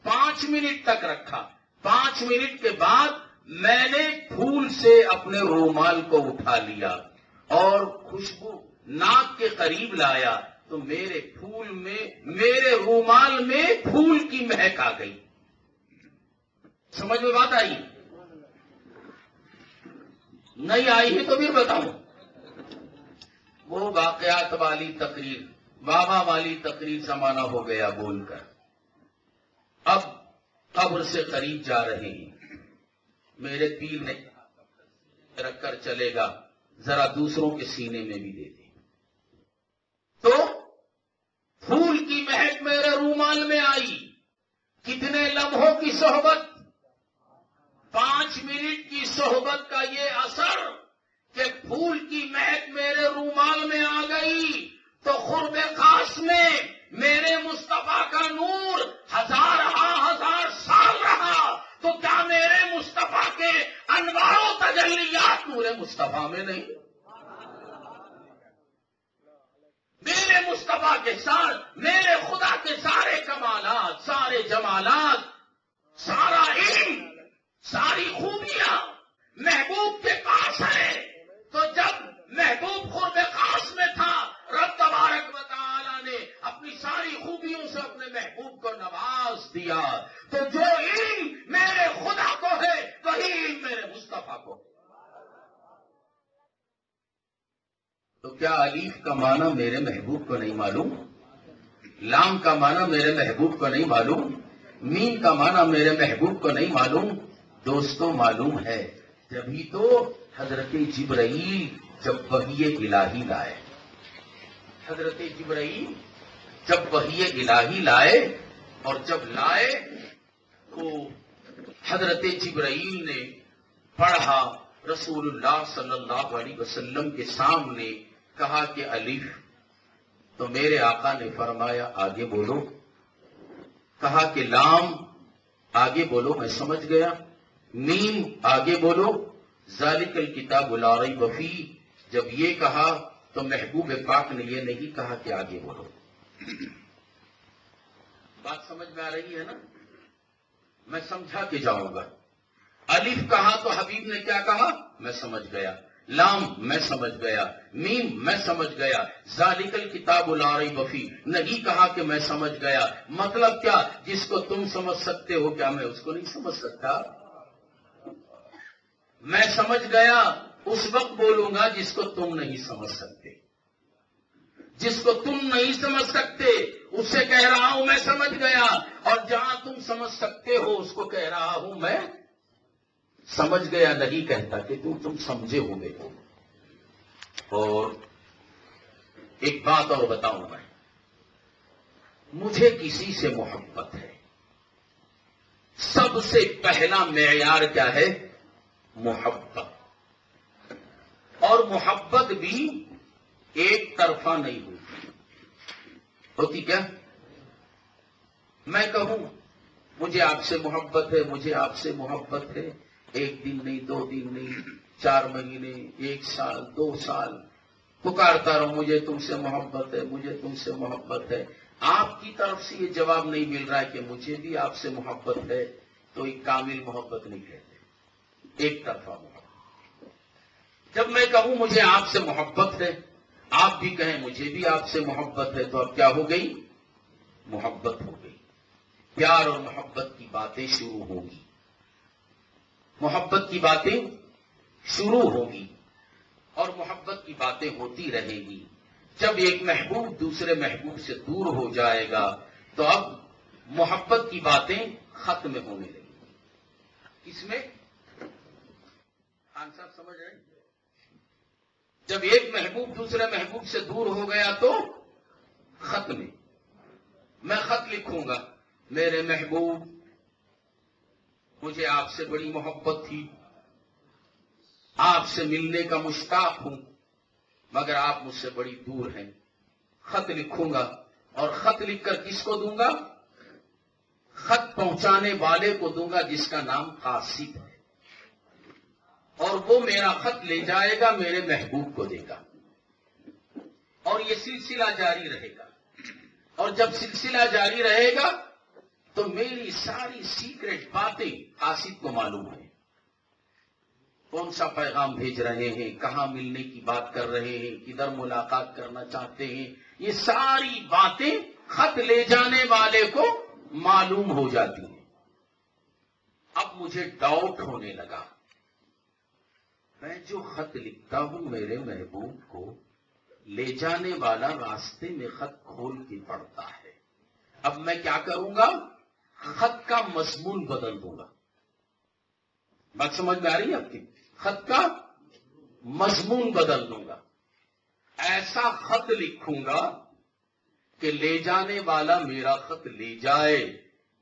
Speaker 1: 5 منٹ تک رکھا۔ 5 منٹ کے بعد میں نے پھول سے اپنے رومال کو اٹھا لیا اور خوشبو ناک کے قریب لایا تو میرے پھول میں، میرے رومال میں پھول کی مہک آ گئی. سمجھ میں بات آئی؟ نہیں آئی ہے تو پھر بتاؤں. وہ واقعات والی تقریر، بابا والی تقریر زمانہ ہو گیا بول کر. اب قبر سے قریب جا رہے ہیں. میرے پیر نے رکھ کر چلے گا، ذرا دوسروں کے سینے میں بھی دے دیں. تو پھول کی مہک میرے رومال میں آئی. کتنے لمحوں کی صحبت، 5 منٹ کی صحبت کا یہ اثر کہ پھول کی مہک میرے رومال میں آ گئی. تو قرب خاص میں میرے مصطفیٰ کا نور 1000 سال رہا. تو کیا میرے مصطفیٰ کے انوار و تجلیات نور مصطفیٰ میں نہیں؟ میرے مصطفیٰ کے ساتھ میرے خدا کے سارے کمالات، سارے جمالات، سارا علم، ساری خوبیاں محبوب کے پاس ہے. تو جب محبوب قرب خاص میں تھا، رب تبارک و تعالی نے اپنی ساری خوبیوں سے اپنے محبوب کو نواز دیا. تو جو علم میرے خدا کو ہے وہی علم میرے مصطفیٰ کو. تو کیا الف کا معنی میرے محبوب کو نہیں معلوم؟ لام کا معنی میرے محبوب کو نہیں معلوم؟ میم کا معنی میرے محبوب کو نہیں معلوم؟ دوستوں معلوم ہے. جبھی تو حضرت جبرائیل جب وحی الہی لائے، حضرت جبرائیل جب وحی الہی لائے، اور جب لائے تو حضرت جبرائیل نے پڑھا، رسول اللہ صلی اللہ علیہ وسلم کے سامنے کہا کہ الف. تو میرے آقا نے فرمایا آگے بولو. کہا کہ لام، آگے بولو میں سمجھ گیا. میم، آگے بولو. ذالک الکتاب لا ریب فیہ. جب یہ کہا تو محبوب پاک نے یہ نہیں کہا کہ آگے بولو. بات سمجھ میں آ رہی ہے نا؟ میں سمجھا کے جاؤں گا. الف کہا تو حبیب نے کیا کہا؟ میں سمجھ گیا. لام میں سمجھ گیا. میم میں سمجھ گیا. ذالک الکتاب لا ریب فیہ نہیں کہا کہ میں سمجھ گیا. مطلب کیا؟ جس کو تم سمجھ سکتے ہو کیا میں اس کو نہیں سمجھ سکتا؟ میں سمجھ گیا اس وقت بولوں گا جس کو تم نہیں سمجھ سکتے. جس کو تم نہیں سمجھ سکتے اس سے کہہ رہا ہوں میں سمجھ گیا، اور جہاں تم سمجھ سکتے ہو اس کو کہہ رہا ہوں میں سمجھ گیا. نہیں کہتا کہ تم سمجھے ہوئے ہو. اور ایک بات اور بتاؤں میں، مجھے کسی سے محبت ہے، سب سے پہلا معیار کیا ہے؟ محبت. اور محبت بھی ایک طرفہ نہیں ہوتی. ہوتی کیا؟ میں کہوں مجھے آپ سے محبت ہے، مجھے آپ سے محبت ہے، 1 دن نہیں، 2 دن نہیں، 4 مہینے، 1 سال، 2 سال پکارتا رہوں مجھے تم سے محبت ہے، مجھے تم سے محبت ہے. آپ کی طرف سے یہ جواب نہیں مل رہا ہے کہ مجھے بھی آپ سے محبت ہے، تو ایک کامل محبت نہیں کہتے، ایک طرفہ محبت. جب میں کہوں مجھے آپ سے محبت ہے، آپ بھی کہیں مجھے بھی آپ سے محبت ہے، تو اب کیا ہو گئی؟ محبت ہو گئی. پیار اور محبت کی باتیں شروع ہوگی. محبت کی باتیں شروع ہوگی اور محبت کی باتیں ہوتی رہیں گی. جب ایک محبوب دوسرے محبوب سے دور ہو جائے گا تو اب محبت کی باتیں ختم ہونے لگیں گی. اس میں خان صاحب سمجھ رہے ہیں؟ جب ایک محبوب دوسرے محبوب سے دور ہو گیا تو ختم. میں خط لکھوں گا، میرے محبوب مجھے آپ سے بڑی محبت تھی، آپ سے ملنے کا مشتاق ہوں، مگر آپ مجھ سے بڑی دور ہیں. خط لکھوں گا اور خط لکھ کر کس کو دوں گا؟ خط پہنچانے والے کو دوں گا جس کا نام قاصد ہے، اور وہ میرا خط لے جائے گا میرے محبوب کو دے گا، اور یہ سلسلہ جاری رہے گا. اور جب سلسلہ جاری رہے گا تو میری ساری سیکریٹ باتیں قاصد کو معلوم ہے. کون سا پیغام بھیج رہے ہیں، کہاں ملنے کی بات کر رہے ہیں، کدھر ملاقات کرنا چاہتے ہیں، یہ ساری باتیں خط لے جانے والے کو معلوم ہو جاتی ہیں۔ اب مجھے ڈاؤٹ ہونے لگا، میں جو خط لکھتا ہوں میرے محبوب کو، لے جانے والا راستے میں خط کھول کے پڑھتا ہے۔ اب میں کیا کروں گا؟ خط کا مضمون بدل دوں گا۔ بات سمجھ میں آ رہی ہے آپ کی؟ خط کا مضمون بدل دوں گا، ایسا خط لکھوں گا کہ لے جانے والا میرا خط لے جائے،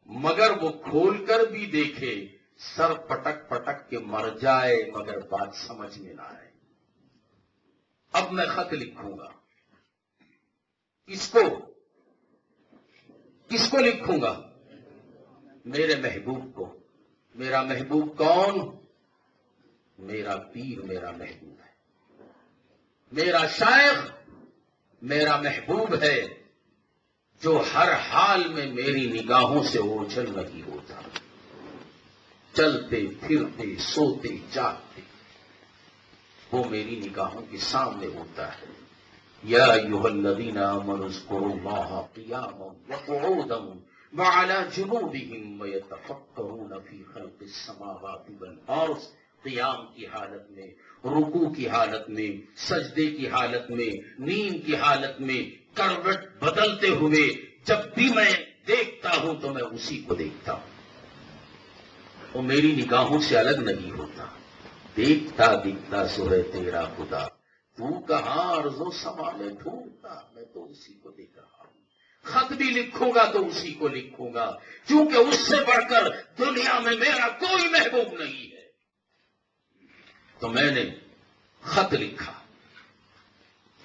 Speaker 1: مگر وہ کھول کر بھی دیکھے، سر پٹک پٹک کے مر جائے، مگر بات سمجھ میں نہ آئے۔ اب میں خط لکھوں گا، کس کو لکھوں گا؟ میرے محبوب کو۔ میرا محبوب کون؟ میرا پیر میرا محبوب ہے، میرا شیخ میرا محبوب ہے، جو ہر حال میں میری نگاہوں سے اوجھل نہیں ہوتا، چلتے پھرتے سوتے جاگتے وہ میری نگاہوں کے سامنے ہوتا ہے۔ یا ایھا الذین آمنوا اذکروا اللہ قیاما وقعودا وعلی جنوبہم ویتفکرون فی خلق السماوات والارض، قیام کی حالت میں، رکوع کی حالت میں، سجدے کی حالت میں، نیند کی حالت میں، کروٹ بدلتے ہوئے جب بھی میں دیکھتا ہوں تو میں اسی کو دیکھتا ہوں، وہ میری نگاہوں سے الگ نہیں ہوتا۔ دیکھتا دیکھتا سو ہے تیرا خدا، تو کہاں ارض و سما میں ڈھونڈتا، میں تو اسی کو دیکھ رہا ہوں۔ خط بھی لکھوں گا تو اسی کو لکھوں گا، کیونکہ اس سے بڑھ کر دنیا میں میرا کوئی محبوب نہیں ہے۔ تو میں نے خط لکھا۔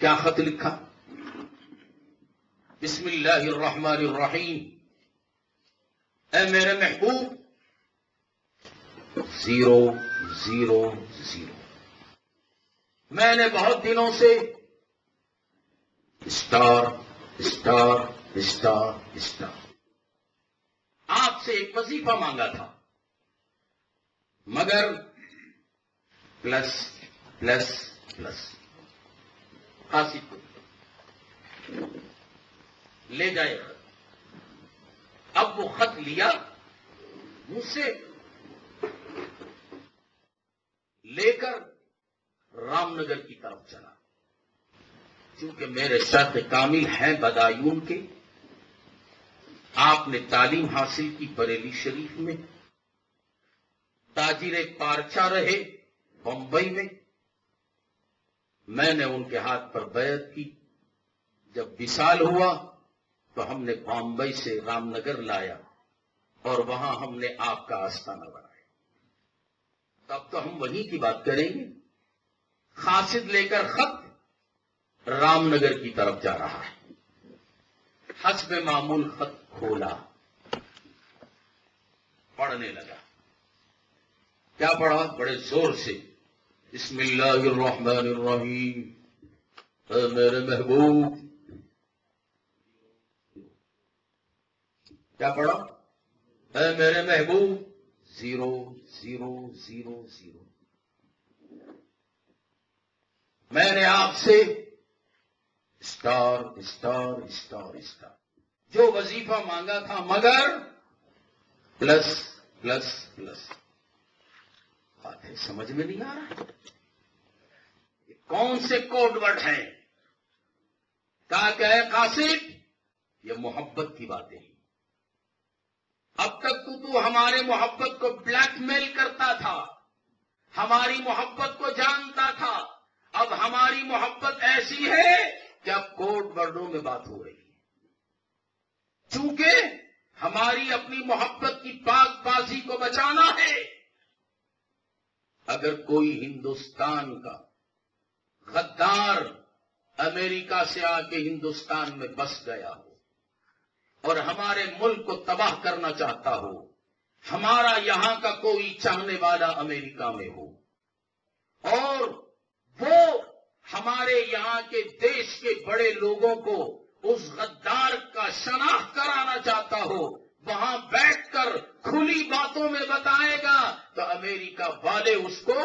Speaker 1: کیا خط لکھا؟ بسم اللہ الرحمن الرحیم، اے میرے محبوب 000۔ میں نے بہت دنوں سے اسٹار اسٹار اسٹار اسٹار آپ سے ایک وظیفہ مانگا تھا، مگر پلس پلس پلس خاصی کو لے جائے خط۔ اب وہ خط لیا مجھ سے، لے کر رام نگر کی طرف چلا، چونکہ میرے شیخ کامل ہیں بدایون کے، آپ نے تعلیم حاصل کی بریلی شریف میں، تاجر پارچہ رہے بمبئی میں۔ میں نے ان کے ہاتھ پر بیعت کی، جب وصال ہوا تو ہم نے بمبئی سے رام نگر لایا اور وہاں ہم نے آپ کا آستانہ بنایا۔ تب تو ہم وہیں کی بات کریں گے۔ قاصد لے کر خط رام نگر کی طرف جا رہا ہے، حسب معمول خط کھولا، پڑھنے لگا۔ کیا پڑھا؟ بڑے زور سے، بسم اللہ الرحمن الرحیم، اے میرے محبوب۔ کیا پڑھا؟ اے میرے محبوب 00000۔ میں نے آپ سے اسٹار اسٹار اسٹار اسٹار جو وظیفہ مانگا تھا، مگر پلس پلس پلس۔ باتیں سمجھ میں نہیں آ رہا، کون سے کوڈ ورڈ ہیں؟ کہا کہ اے قاصد، یہ محبت کی باتیں ہیں۔ اب تک تو ہمارے محبت کو بلیک میل کرتا تھا، ہماری محبت کو جانتا تھا، اب ہماری محبت ایسی ہے کہ اب کوڈ ورڈوں میں بات ہو رہی ہے، چونکہ ہماری اپنی محبت کی پاک بازی کو بچانا ہے۔ اگر کوئی ہندوستان کا غدار امریکہ سے آ کے ہندوستان میں بس گیا ہو اور ہمارے ملک کو تباہ کرنا چاہتا ہو، ہمارا یہاں کا کوئی چاہنے والا امریکہ میں ہو، اور وہ ہمارے یہاں کے دیش کے بڑے لوگوں کو اس غدار کا شناخت کرانا چاہتا ہو، وہاں بیٹھ کر کھلی باتوں میں بتائے گا تو امریکہ والے اس کو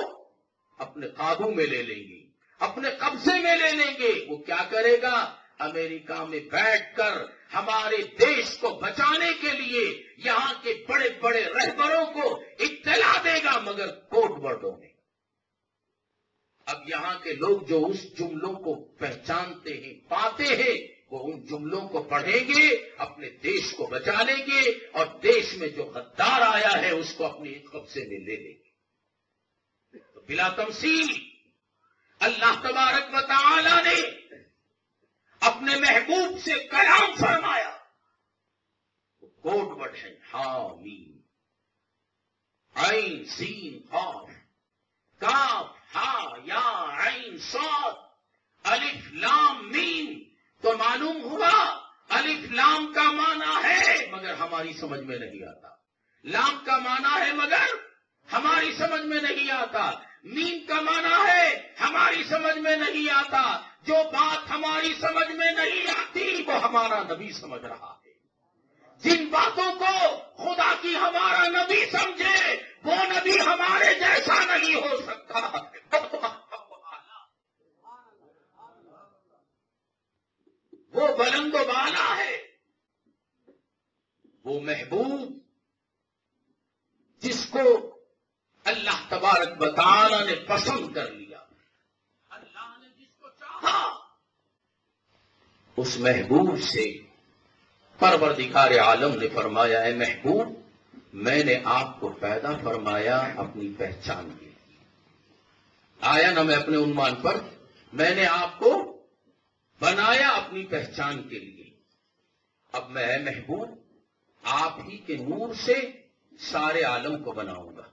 Speaker 1: اپنے قابو میں لے لیں گے، اپنے قبضے میں لے لیں گے۔ وہ کیا کرے گا؟ امریکہ میں بیٹھ کر ہمارے دیش کو بچانے کے لیے یہاں کے بڑے بڑے رہبروں کو اطلاع دے گا، مگر کوڈ ورڈوں میں۔ اب یہاں کے لوگ جو اس جملوں کو پہچانتے ہیں، پاتے ہیں، وہ ان جملوں کو پڑھیں گے، اپنے دیش کو بچا لیں گے، اور دیش میں جو غدار آیا ہے اس کو اپنے قبضے میں لے لیں گے۔ تو بلا تمثیل اللہ تبارک و تعالی نے اپنے محبوب سے کلام فرمایا، وہ کوڈ ورڈ ہے حامیم عین سین قاف کاف ہا یا عین صاد الف لام میم۔ تو معلوم ہوا الف لام کا معنی ہے مگر ہماری سمجھ میں نہیں آتا، لام کا معنی ہے مگر ہماری سمجھ میں نہیں آتا، میم کا معنی ہے ہماری سمجھ میں نہیں آتا۔ جو بات ہماری سمجھ میں نہیں آتی وہ ہمارا نبی سمجھ رہا ہے۔ جن باتوں کو خدا کی ہمارا نبی سمجھے وہ نبی ہمارے جیسا نہیں ہو سکتا۔ وہ بلند و بالا ہے، وہ محبوب جس کو اللہ تبارک و تعالی نے پسند کر لیا، اللہ نے جس کو چاہا، اس محبوب سے پروردگار عالم نے فرمایا، اے محبوب میں نے آپ کو پیدا فرمایا اپنی پہچان کے لیے۔ آیا نا میں اپنے عنوان پر، میں نے آپ کو بنایا اپنی پہچان کے لیے۔ اب میں اے محبوب آپ ہی کے نور سے سارے عالم کو بناؤں گا۔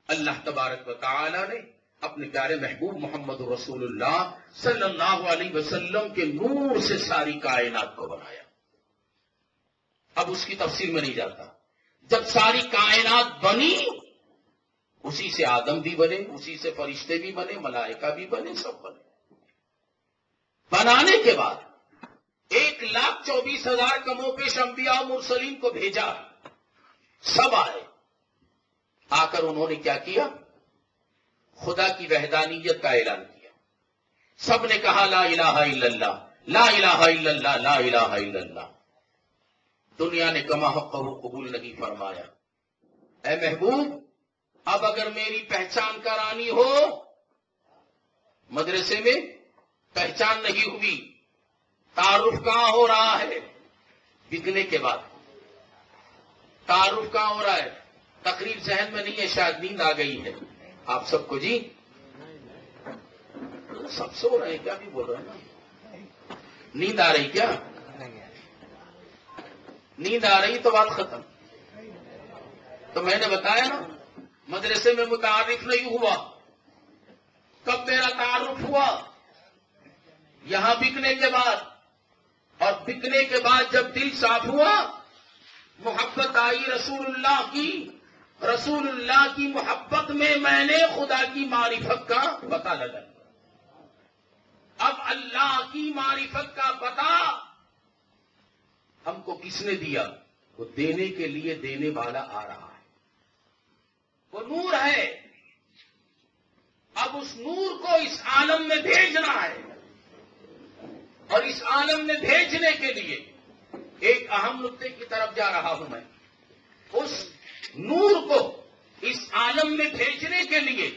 Speaker 1: اللہ تبارک و تعالی نے اپنے پیارے محبوب محمد رسول اللہ صلی اللہ علیہ وسلم کے نور سے ساری کائنات کو بنایا۔ اب اس کی تفصیل میں نہیں جاتا۔ جب ساری کائنات بنی اسی سے آدم بھی بنے، اسی سے فرشتے بھی بنے، ملائکہ بھی بنے، سب بنے۔ بنانے کے بعد 1,24,000 کم و بیش انبیاء و مرسلین کو بھیجا، سب آئے۔ آ کر انہوں نے کیا کیا؟ خدا کی وحدانیت کا اعلان کیا۔ سب نے کہا لا الہ الا اللہ، لا الہ الا اللہ، لا الہ الا اللہ۔ دنیا نے کما حقہ قبول نہیں فرمایا۔ اے محبوب اب اگر میری پہچان کرانی ہو، مدرسے میں پہچان نہیں ہوئی، تعارف کہاں ہو رہا ہے؟ بکنے کے بعد تعارف کہاں ہو رہا ہے؟ تقریر ذہن میں نہیں ہے، شاید نیند آ گئی ہے آپ سب کو۔ جی سب سو رہے ہیں کیا؟ بھی بول رہے ہیں نا، نیند آ رہی کیا؟ نیند آ رہی تو بات ختم۔ تو میں نے بتایا نا مدرسے میں متعارف نہیں ہوا، کب میرا تعارف ہوا؟ یہاں بکنے کے بعد، اور بکنے کے بعد جب دل صاف ہوا، محبت آئی رسول اللہ کی، رسول اللہ کی محبت میں میں نے خدا کی معرفت کا پتہ لگا۔ اب اللہ کی معرفت کا پتہ ہم کو کس نے دیا؟ وہ دینے کے لیے دینے والا آ رہا ہے، وہ نور ہے۔ اب اس نور کو اس عالم میں بھیجنا ہے، اور اس عالم میں بھیجنے کے لیے ایک اہم نقطے کی طرف جا رہا ہوں میں۔ اس نور کو اس عالم میں بھیجنے کے لیے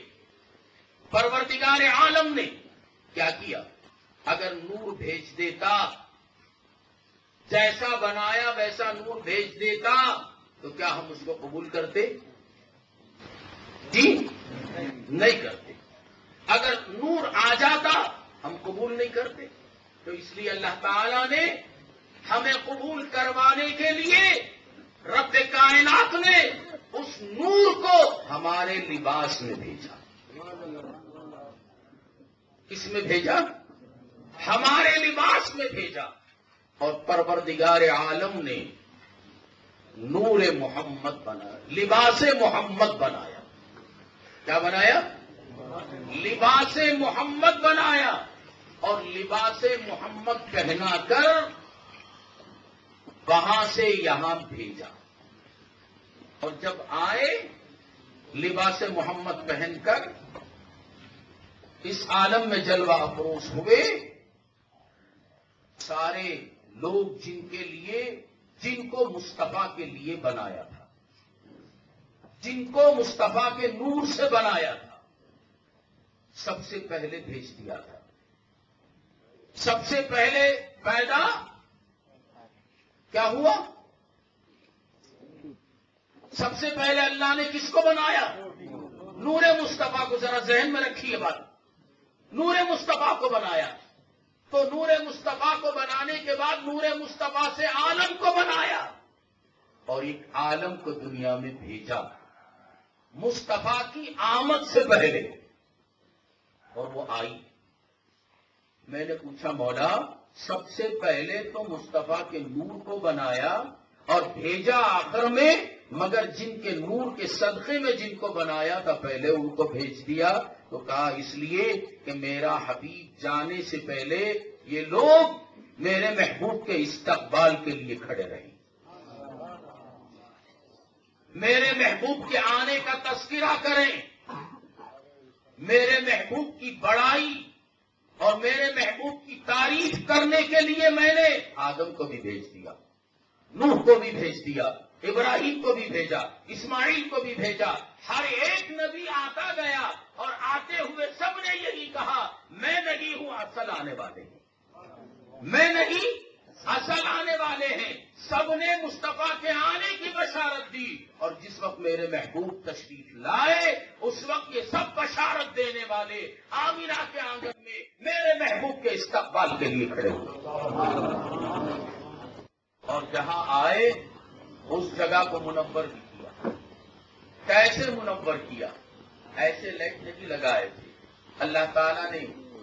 Speaker 1: پروردگار عالم نے کیا کیا؟ اگر نور بھیج دیتا، جیسا بنایا ویسا نور بھیج دیتا تو کیا ہم اس کو قبول کرتے؟ جی نہیں کرتے۔ اگر نور آ جاتا ہم قبول نہیں کرتے۔ تو اس لیے اللہ تعالی نے ہمیں قبول کروانے کے لیے رب کائنات نے اس نور کو ہمارے لباس میں بھیجا۔ کس میں بھیجا؟ ہمارے لباس میں بھیجا۔ اور پروردگار عالم نے نور محمد بنایا، لباس محمد بنایا۔ کیا بنایا؟ لباس محمد بنایا، اور لباس محمد پہنا کر وہاں سے یہاں بھیجا۔ اور جب آئے لباس محمد پہن کر اس عالم میں جلوہ افروز ہوئے سارے لوگ جن کو مصطفیٰ کے لیے بنایا تھا، جن کو مصطفیٰ کے نور سے بنایا تھا، سب سے پہلے بھیج دیا تھا. سب سے پہلے پیدا کیا ہوا؟ سب سے پہلے اللہ نے کس کو بنایا؟ نور مصطفیٰ کو. ذرا ذہن میں رکھیے بات. نور مصطفیٰ کو بنایا. تو نور مصطفیٰ کو بنانے کے بعد نور مصطفیٰ سے عالم کو بنایا اور ایک عالم کو دنیا میں بھیجا مصطفیٰ کی آمد سے پہلے، اور وہ آئی. میں نے پوچھا مولا سب سے پہلے تو مصطفیٰ کے نور کو بنایا اور بھیجا آخر میں، مگر جن کے نور کے صدقے میں جن کو بنایا تھا پہلے ان کو بھیج دیا. تو کہا اس لیے کہ میرا حبیب جانے سے پہلے یہ لوگ میرے محبوب کے استقبال کے لیے کھڑے رہے، میرے محبوب کے آنے کا تذکرہ کریں، میرے محبوب کی بڑائی اور میرے محبوب کی تعریف کرنے کے لیے میں نے آدم کو بھی بھیج دیا، نوح کو بھی بھیج دیا، ابراہیم کو بھی بھیجا، اسماعیل کو بھی بھیجا. ہر ایک نبی آتا گیا اور آتے ہوئے سب نے یہی کہا میں نہیں ہوں، اصل آنے والے ہیں. میں نہیں، اصل آنے والے ہیں. سب نے مصطفیٰ کے آنے کی بشارت دی اور جس وقت میرے محبوب تشریف لائے اس وقت یہ سب بشارت دینے والے آمینہ کے آنگن میں میرے محبوب کے استقبال کے لیے کھڑے ہوئے. اور جہاں آئے اس جگہ کو منور بھی کیا. کیسے منور کیا؟ ایسے لائٹ نہیں لگائے تھے. اللہ تعالیٰ نے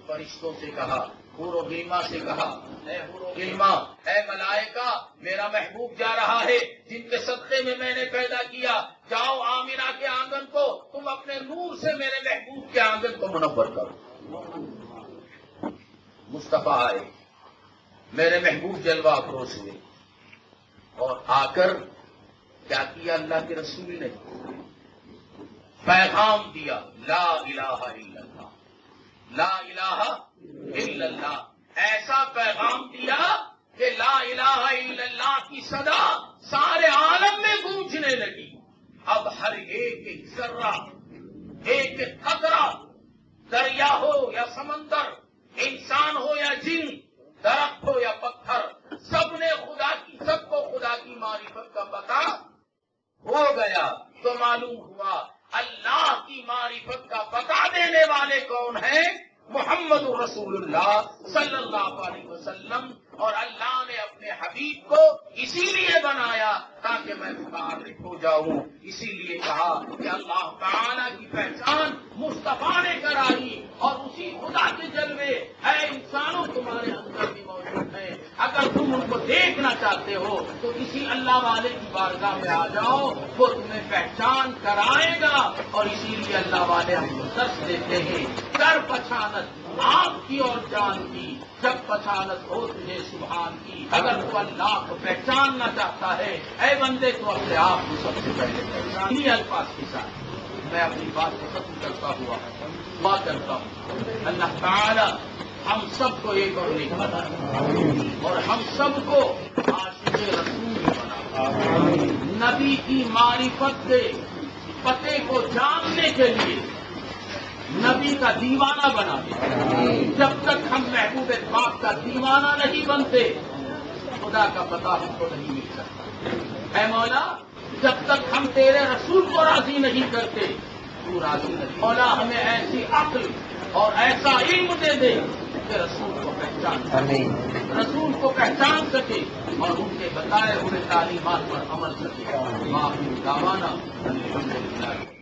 Speaker 1: فرشتوں سے کہا، حور و غلما سے کہا، اے حور و غلما، اے ملائکہ، میرا محبوب جا رہا ہے جن کے صدقے میں میں نے پیدا کیا، جاؤ آمینہ کے آنگن کو تم اپنے نور سے میرے محبوب کے آنگن کو منور کرو. مصطفیٰ آئے، میرے محبوب جلوہ افروز ہوئے اور آ کر کیا کیا؟ اللہ کے رسول نے پیغام دیا، لا الہ الا اللہ، لا الہ الا اللہ. ایسا پیغام دیا کہ لا الہ الا اللہ کی صدا سارے عالم میں گونجنے لگی. اب ہر ایک ذرہ، ایک قطرہ، دریا ہو یا سمندر، انسان ہو یا جن، درخت ہو یا پتھر، سب نے سب کو خدا کی معرفت کا پتہ ہو گیا. تو معلوم ہوا اللہ کی معرفت کا پتہ دینے والے کون ہیں؟ محمد رسول اللہ صلی اللہ علیہ وسلم. اور اللہ نے اپنے حبیب کو اسی لیے بنایا تاکہ میں متعارف ہو جاؤں. اسی لیے کہا کہ اللہ تعالیٰ کی پہچان مصطفیٰ نے کرائی اور اسی خدا کے جلوے اے انسانوں تمہارے اندر بھی موجود ہیں. اگر تم ان کو دیکھنا چاہتے ہو تو کسی اللہ والے کی بارگاہ میں آ جاؤ، وہ تمہیں پہچان کرائے گا. اور اسی لیے اللہ والے ہم کو درس دیتے ہیں، کر پہچانت آپ کی اور جان کی، جب پہچانت ہو تجھے سبحان کی. اگر تو اللہ کو پہچاننا چاہتا ہے اے بندے تو اپنے آپ کو سب سے پہلے پہچان. انہی الفاظ کے ساتھ میں اپنی بات کو ختم کرتا ہوا بات کرتا ہوں. اللہ تعالی ہم سب کو ایک اور نیک بنائے اور ہم سب کو عاشق رسول بنا، نبی کی معرفت کے پتے کو جاننے کے لیے نبی کا دیوانہ بنا دے. جب تک ہم محبوب پاک کا دیوانہ نہیں بنتے خدا کا پتہ ہم کو نہیں مل سکتا. اے مولا جب تک ہم تیرے رسول کو راضی نہیں کرتے تو راضی نہیں. مولا ہمیں ایسی عقل اور ایسا علم دے دے کہ رسول کو پہچان سکے، رسول کو پہچان سکے اور ان کے بتائے ہوئے تعلیمات پر عمل سکے. معافی دعوانا الحمدللہ.